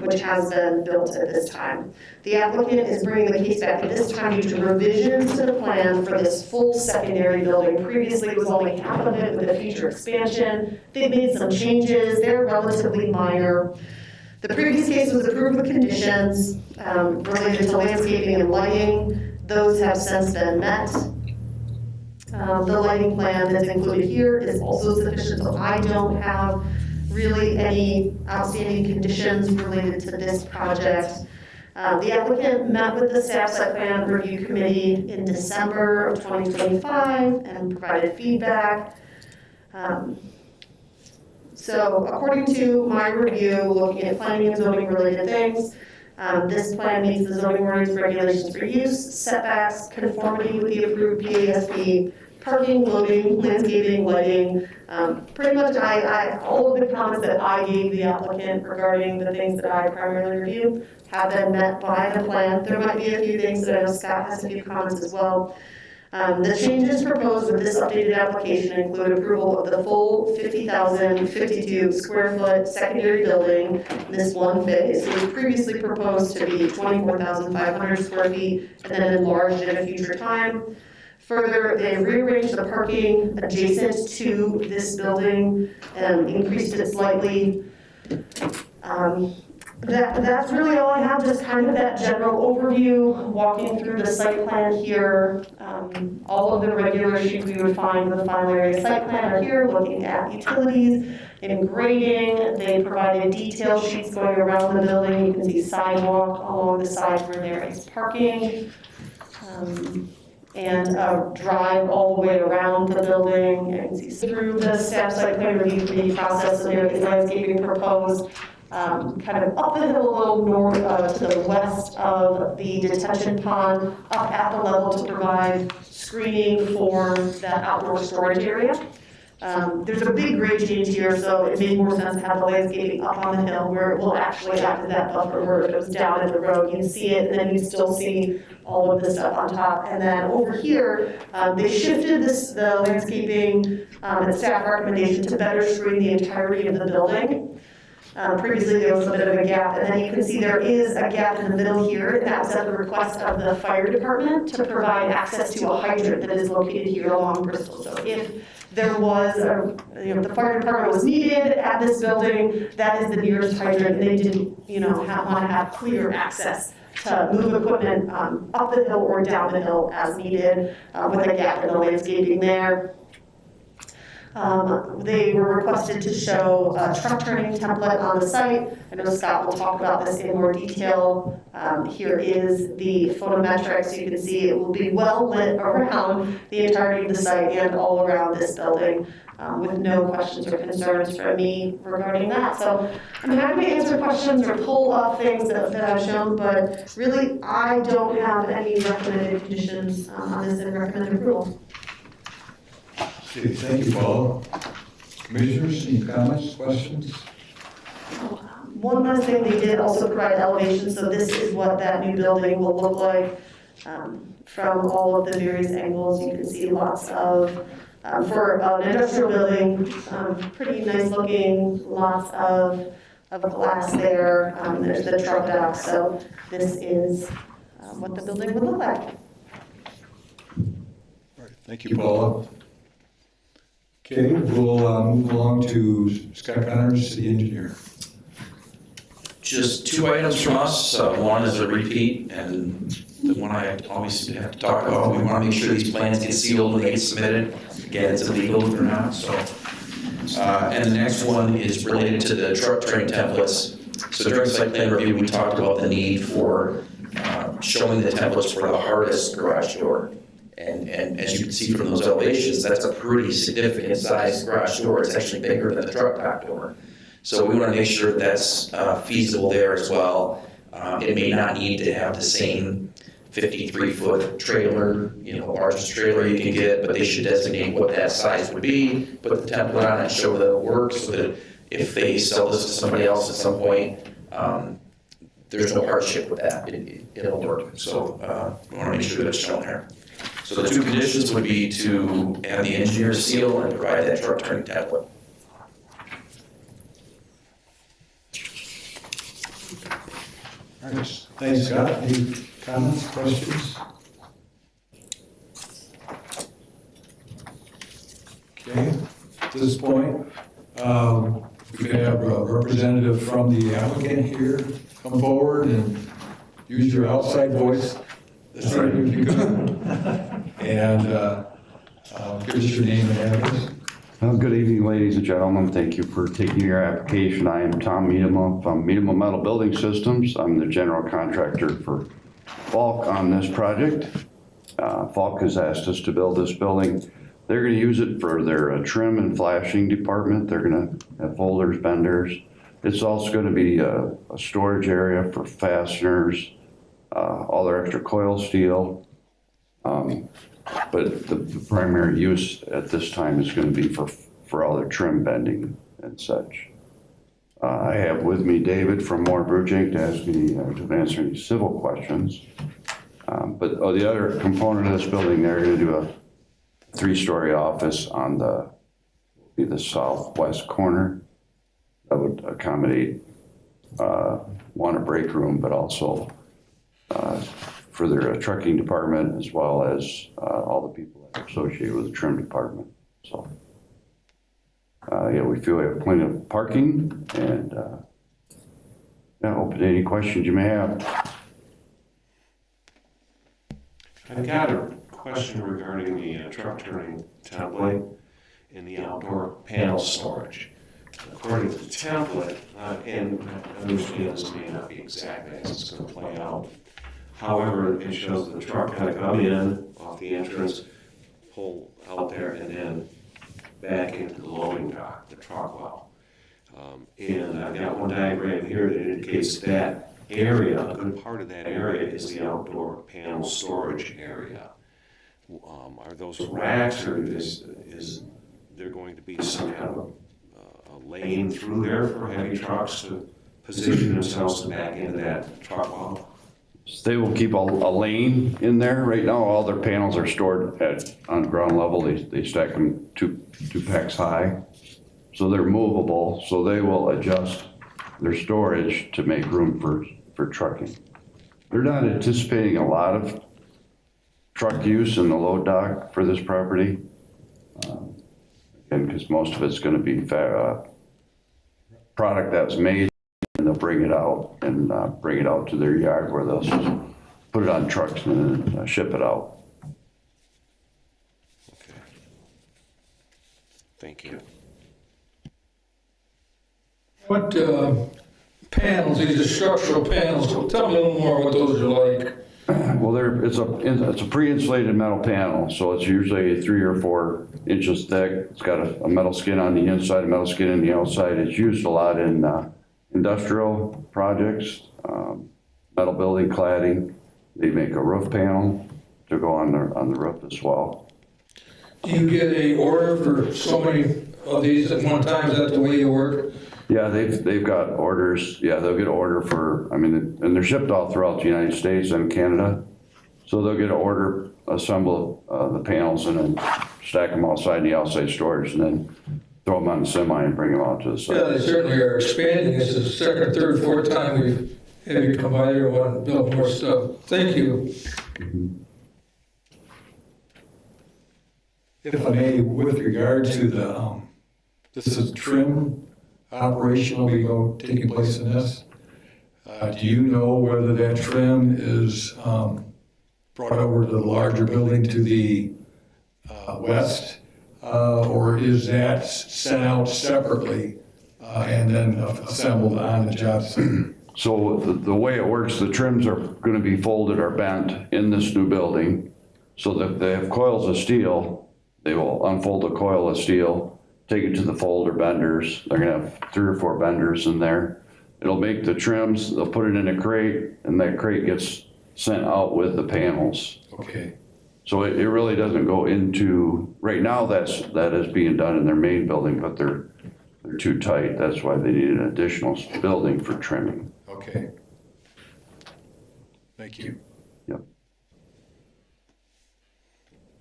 which has been built at this time. The applicant is bringing the case back at this time due to revisions to the plan for this full secondary building. Previously, it was only half of it with a future expansion. They've made some changes. They're relatively minor. The previous case was approved with conditions related to landscaping and lighting. Those have since been met. The lighting plan that's included here is also sufficient, so I don't have really any outstanding conditions related to this project. The applicant met with the staff site plan review committee in December of 2025 and provided feedback. So according to my review, looking at planning and zoning related things, this plan meets the zoning ordinance regulations for use, setbacks, conformity with the approved PASP, parking, loading, landscaping, lighting. Pretty much all of the comments that I gave the applicant regarding the things that I primarily reviewed have been met by the plan. There might be a few things that I know Scott has a few comments as well. The changes proposed with this updated application include approval of the full 50,052 square foot secondary building, this one phase. It was previously proposed to be 24,500 square feet and then enlarged at a future time. Further, they rearranged the parking adjacent to this building and increased it slightly. That's really all I have, just kind of that general overview, walking through the site plan here. All of the regulations we would find with the final area site plan are here, looking at utilities and grading. They provided detail sheets going around the building. You can see sidewalk along the sides where there is parking. And a drive all the way around the building. You can see through the staff site plan review committee process, so there is landscaping proposed. Kind of up the hill a little north to the west of the detention pond, up at the level to provide screening for that outdoor storage area. There's a big grade change here, so it made more sense to have the landscaping up on the hill where it will actually act as that buffer, where if it was down in the road, you'd see it, and then you'd still see all of the stuff on top. And then over here, they shifted the landscaping and staff recommendation to better screen the entirety of the building. Previously, there was a bit of a gap, and then you can see there is a gap in the middle here, and that was at the request of the fire department to provide access to a hydrant that is located here along Bristol. So if there was, the fire department was needed at this building, that is the nearest hydrant, and they didn't, want to have clear access to move equipment up the hill or down the hill as needed with a gap in the landscaping there. They were requested to show a truck turning template on the site. I know Scott will talk about this in more detail. Here is the photometrics. You can see it will be well lit around the entirety of the site and all around this building with no questions or concerns from me regarding that. So I'm happy to answer questions or pull up things that I've shown, but really I don't have any recommended conditions on this and recommend approval. Okay, thank you, Paul. Commissioners, any comments, questions? One last thing, they did also provide elevations, so this is what that new building will look like from all of the various angles. You can see lots of, for an industrial building, pretty nice looking, lots of glass there. There's the truck dock, so this is what the building would look like. All right, thank you, Paula. Okay, we'll move along to Scott Connors, City Engineer. Just two items from us. One is a repeat, and the one I always have to talk about. We want to make sure these plans get sealed when they get submitted. Again, it's illegal or not, so. And the next one is related to the truck turning templates. So during site plan review, we talked about the need for showing the templates for the hardest garage door. And as you can see from those elevations, that's a pretty significant size garage door. It's actually bigger than the truck dock door. So we want to make sure that's feasible there as well. It may not need to have the same 53-foot trailer, largest trailer you can get, but they should designate what that size would be, put the template on it, and show that it works, so that if they sell this to somebody else at some point, there's no hardship with that. It'll work. So we want to make sure that it's shown there. So the two conditions would be to add the engineer's seal and provide that truck turning template. All right, thanks, Scott. Any comments, questions? Okay, at this point, we could have a representative from the applicant here come forward and use your outside voice this evening if you could. And give us your name and address. Good evening, ladies and gentlemen. Thank you for taking your application. I am Tom Medema from Medema Metal Building Systems. I'm the general contractor for Falk on this project. Falk has asked us to build this building. They're going to use it for their trim and flashing department. They're going to have folders, benders. It's also going to be a storage area for fasteners, all their extra coil steel. But the primary use at this time is going to be for all their trim bending and such. I have with me David from Moore Brugink to ask me to answer any civil questions. But the other component of this building, they're going to do a 3-story office on the southwest corner. That would accommodate one, a break room, but also for their trucking department, as well as all the people that are associated with the trim department. So, yeah, we feel we have plenty of parking, and open to any questions you may have. I've got a question regarding the truck turning template and the outdoor panel storage. According to the template, and I understand this may not be exact as it's going to play out. However, it shows the truck kind of come in off the entrance, pull out there, and then back into the loading dock, the truck well. And I've got one diagram here that indicates that area, a good part of that area is the outdoor panel storage area. Are those racks, or is there going to be some kind of a lane through there for heavy trucks to position themselves to back into that truck well? They will keep a lane in there. Right now, all their panels are stored on ground level. They stack them two packs high. So they're movable, so they will adjust their storage to make room for trucking. They're not anticipating a lot of truck use in the load dock for this property. Again, because most of it's going to be product that's made, and they'll bring it out and bring it out to their yard where they'll just put it on trucks and then ship it out. Okay. Thank you. What panels, these are structural panels, tell me a little more what those are like. Well, it's a pre-insulated metal panel, so it's usually 3 or 4 inches thick. It's got a metal skin on the inside, a metal skin on the outside. It's used a lot in industrial projects, metal building cladding. They make a roof panel to go on the roof as well. Do you get a order for so many of these at one time? Is that the way you work? Yeah, they've got orders. Yeah, they'll get an order for, and they're shipped all throughout the United States and Canada. So they'll get an order, assemble the panels, and then stack them outside in the outside storage, and then throw them on the semi and bring them out to the site. Yeah, they certainly are expanding. This is the second, third, fourth time we've had you come by here and want to build more stuff. Thank you. If I may, with regard to this is trim operation will be taking place in this. Do you know whether that trim is brought over to the larger building to the west, or is that sent out separately and then assembled on the job site? So the way it works, the trims are going to be folded or bent in this new building, so that they have coils of steel. They will unfold a coil of steel, take it to the folder benders. They're going to have 3 or 4 benders in there. It'll make the trims, they'll put it in a crate, and that crate gets sent out with the panels. Okay. So it really doesn't go into, right now that is being done in their main building, but they're too tight. That's why they need an additional building for trimming. Okay. Thank you. Yep.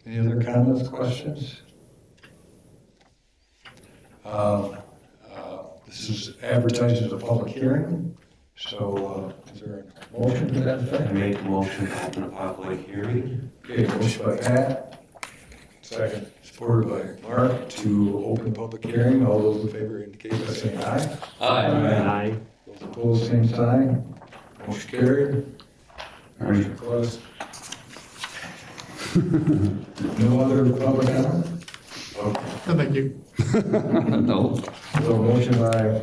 Any other comments, questions? This is advertised as a public hearing, so is there a motion to that effect? I make a motion to open a public hearing. Okay, motion by Pat. Second. Supported by Mark to open public hearing. All those in favor indicate by saying aye. Aye. Those opposed, same sign. Motion carried. Motion closed. No other public comment? Thank you. No. So motion by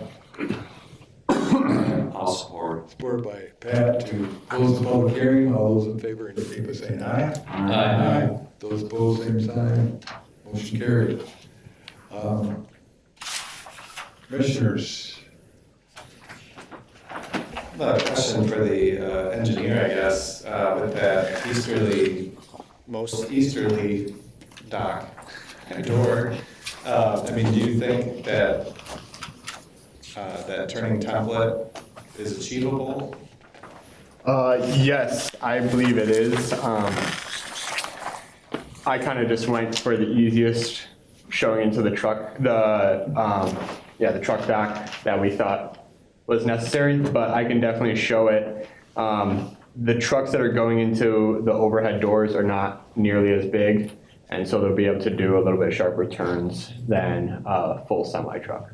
I'll support. Support by Pat to close the public hearing. All those in favor indicate by saying aye. Aye. Those opposed, same sign. Motion carried. Commissioners, A question for the engineer, I guess, with that most easterly dock and door. I mean, do you think that that turning template is achievable? Yes, I believe it is. I kind of just went for the easiest showing into the truck, the truck dock that we thought was necessary, but I can definitely show it. The trucks that are going into the overhead doors are not nearly as big, and so they'll be able to do a little bit sharper turns than a full semi truck.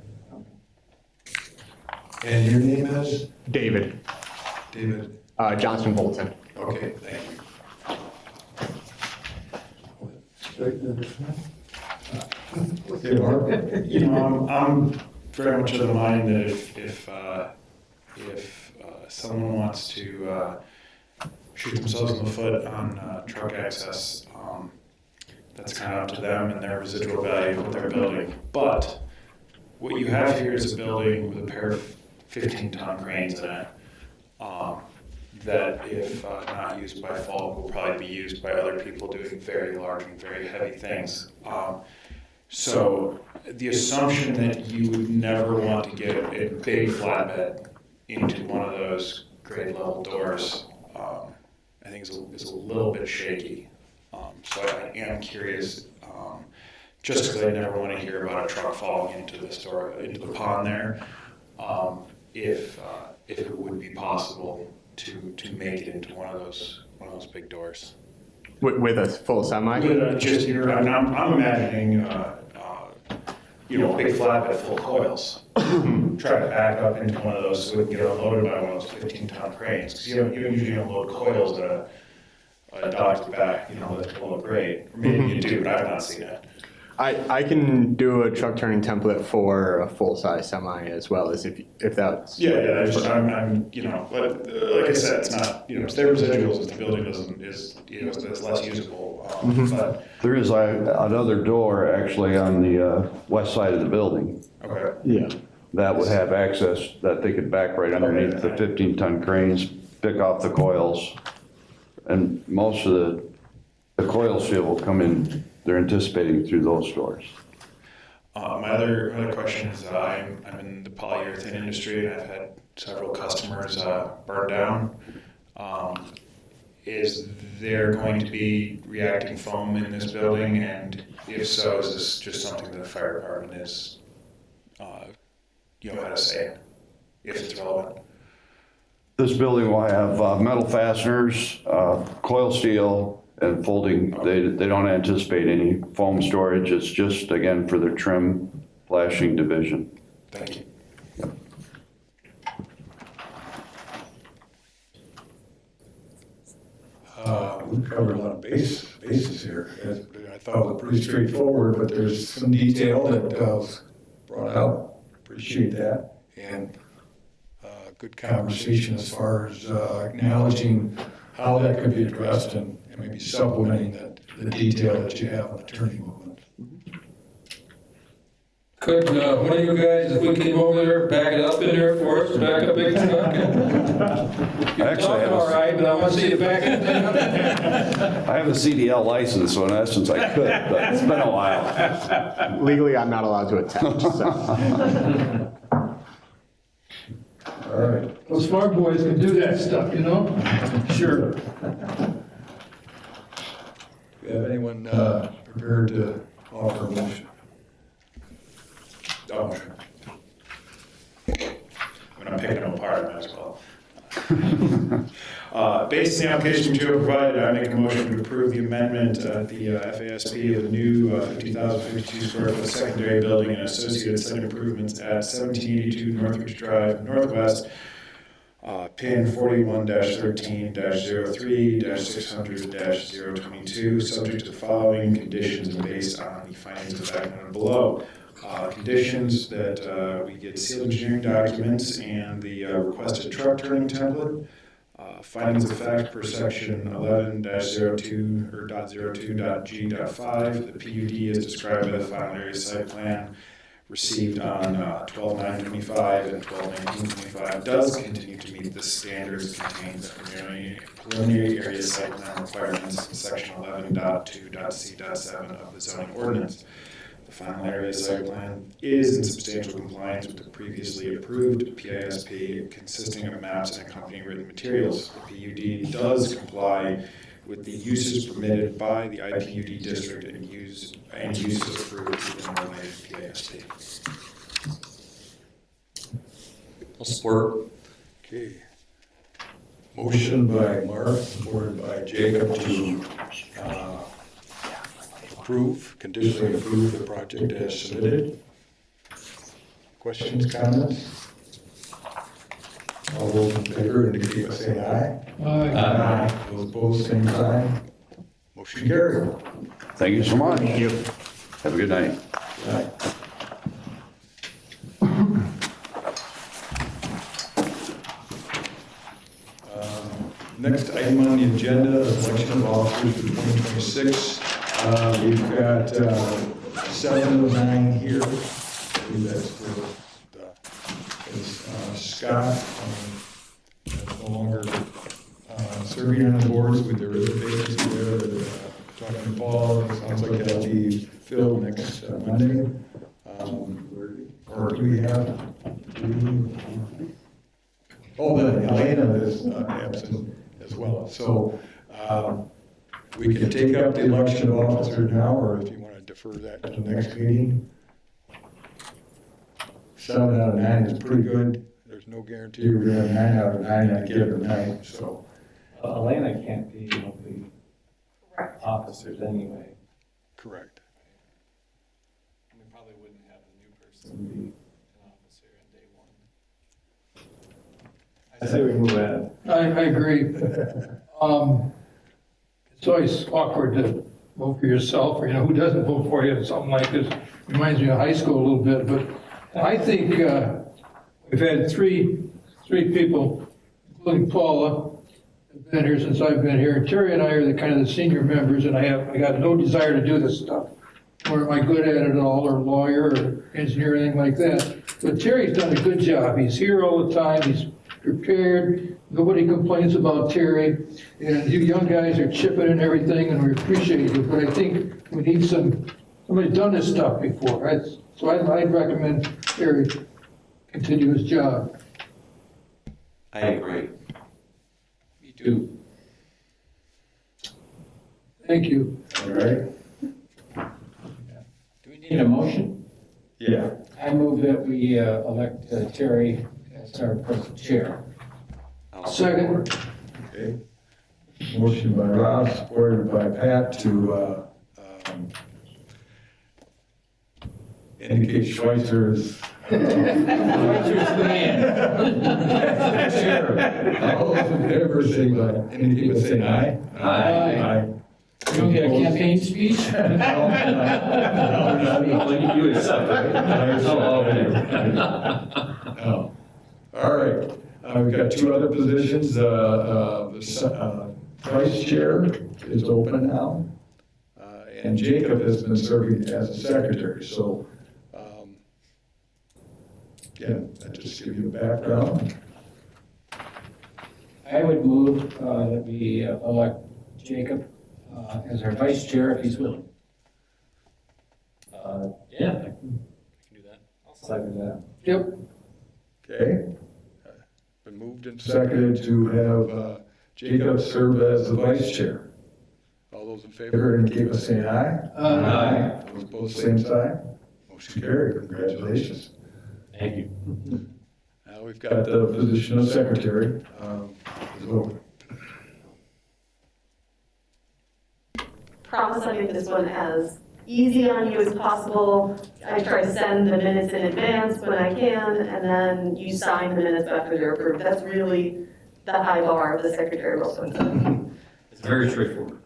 and your name is? David David. Johnson Bolton. Okay, thank you. Okay, Mark. I'm very much of the mind that if someone wants to shoot themselves in the foot on truck access, that's kind of up to them and their residual value of what they're building. But what you have here is a building with a pair of 15-ton cranes in it that, if not used by Falk, will probably be used by other people doing very large and very heavy things. So the assumption that you would never want to get a big flatbed into one of those grade level doors, I think is a little bit shaky. So I am curious, just because I never want to hear about a truck falling into the pond there, if it would be possible to make it into one of those big doors. With a full semi? Just here, I'm imagining, a big flatbed full of coils. Try to back up into one of those so we can get unloaded by one of those 15-ton cranes. 'Cause you don't usually unload coils at a dock's back, that will look great. Or maybe you do, but I've not seen it. I can do a truck turning template for a full size semi as well, as if that's. Yeah, I'm but like I said, it's not, it's their residuals if the building is less usable. But There is another door actually on the west side of the building okay. Yeah. that would have access, that they could back right underneath the 15-ton cranes, pick off the coils. And most of the coil steel will come in, they're anticipating through those doors. My other question is, I'm in the polyurethane industry and I've had several customers burn down. Is there going to be reacting foam in this building? And if so, is this just something that the fire department is, how to say, if it's relevant? This building will have metal fasteners, coil steel, and folding. They don't anticipate any foam storage. It's just, again, for their trim flashing division. Thank you. We've covered a lot of bases here. I thought it was pretty straightforward, but there's some detail that was brought out. Appreciate that. And good conversation as far as acknowledging how that could be addressed and maybe supplementing the detail that you have on the turning movement. Could one of you guys, if we came over there, back it up in there for us, back up big truck? Actually, All right, but I want to see you back it up. I have a CDL license, so in essence I could, but it's been a while. Legally, I'm not allowed to attempt, so. All right. Well, smart boys can do that stuff, Sure. Do you have anyone prepared to offer a motion? Oh, sure. When I'm picking them apart, I might as well. Based on the application material provided, I make a motion to approve the amendment of the FASP of the new 50,052 square foot secondary building and associated site improvements at 1782 Northridge Drive Northwest PIN 41-13-03-600-022, subject to the following conditions and based on the findings of fact noted below. Conditions that we get sealed engineering documents and the requested truck turning template. Findings of fact per section 11-02 or .02.g.5. The PUD is described by the final area site plan received on 12/9/25 and 12/19/25 does continue to meet the standards contained in the preliminary area site plan requirements in section 11.2.c.7 of the zoning ordinance. The final area site plan is in substantial compliance with the previously approved PASP consisting of maps and accompanying written materials. The PUD does comply with the uses permitted by the IPUD district and uses approved within the related PASP. I'll support. Okay. Motion by Mark, supported by Jacob to conditionally approve the project as submitted. Questions, comments? All those in favor indicate by saying aye. Aye. Those opposed, same sign. Motion carried. Thank you so much. Thank you. Have a good night. Good night. Next item on the agenda is election of officers for 2026. We've got 7 of 9 here. I believe that's for Scott. That's no longer serving on the boards. There is a vacancy there. Talking to Paul, it sounds like that'll be filled next Monday. Or do we have? Oh, then Elena is absent as well. So we can take up the election of officers now, or if you want to defer that to the next meeting. 7 out of 9 is pretty good. There's no guarantee we're going to have 9 out of 9 at a given night. So Elena can't be one of the officers anyway. correct. We probably wouldn't have the new person be an officer on day 1. I say we move ahead. I agree. It's always awkward to vote for yourself, or, who doesn't vote for you, something like this. Reminds me of high school a little bit, but I think we've had three people, including Paula, have been here since I've been here. Terry and I are the kind of the senior members, and I got no desire to do this stuff. Nor am I good at it at all, or lawyer, or engineer, or anything like that. But Terry's done a good job. He's here all the time. He's prepared. Nobody complains about Terry. And you young guys are chipping in everything, and we appreciate you. But I think we need somebody done this stuff before. So I'd recommend Terry continue his job. I agree. Me too. Thank you. All right. Do we need a motion? Yeah. I move that we elect Terry as our present chair. Second. Okay. Motion by Rob, supported by Pat to indicate Schweitzer as Schweitzer's the man. chair. All those in favor say indicate by saying aye. Aye. You don't get a campaign speech? You accept it. No. All right. We've got 2 other positions. The vice chair is open now. And Jacob has been serving as a secretary. So, yeah, that just gives you a background. I would move that we elect Jacob as our vice chair if he's willing. Yeah, I can do that. I'll second that. Yep. Okay. Been moved and seconded to have Jacob serve as the vice chair. All those in favor indicate by saying aye. Aye. Those opposed, same sign. Motion carried. Congratulations. Thank you. Now we've got the position of secretary. Is open. Promise I made this one as easy on you as possible. I try to send the minutes in advance when I can, and then you sign the minutes after they're approved. That's really the high bar of the secretarial system. It's very straightforward.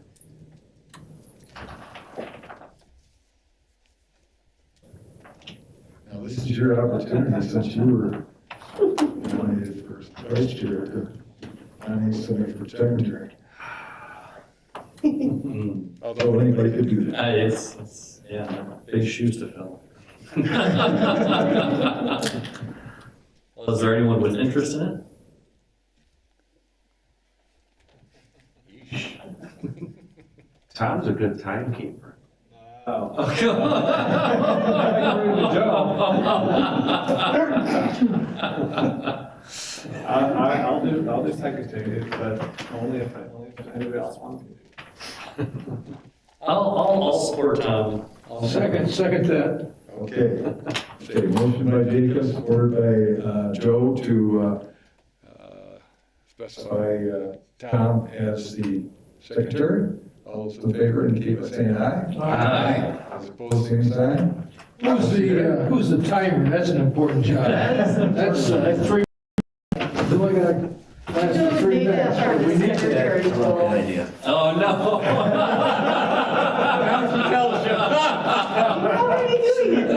Now, this is your opportunity, since you were nominated for vice chair, to nominate somebody for secretary. Although anybody could do that. It's yeah, big shoes to fill. Well, is there anyone with interest in it? Tom's a good timekeeper. I'll do secretary, but only if anybody else wants me to. I'll support Tom. Second that. Okay. Okay, motion by Jacob, supported by Joe to specify Tom as the secretary. All those in favor indicate by saying aye. Aye. Those opposed, same sign. Who's the timer? That's an important job. That's 3. Do I got last 3 minutes? We need Secretary Good role. idea. Oh, no. How are you doing it?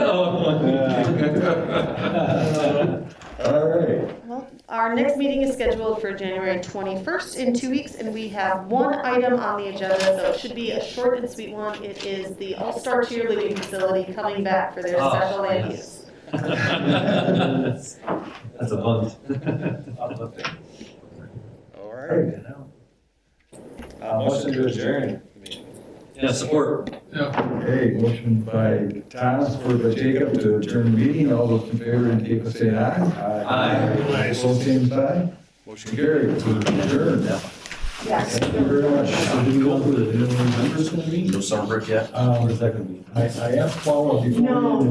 All right. Well, our next meeting is scheduled for January 21st in 2 weeks, and we have one item on the agenda, so it should be a short and sweet one. It is the All-Star Cheerleading Facility coming back for their special land use. That's a bunt. All right. Motion to adjourn. Yeah, support. Okay, motion by Tom, supported by Jacob to adjourn the meeting. All those in favor indicate by saying aye. Aye. Opposed, same sign. Motion carried. Adjourned. Yes. Thank you very much. Did we go over the new members going to be? No Sunbridge yet? I asked Paula before. No,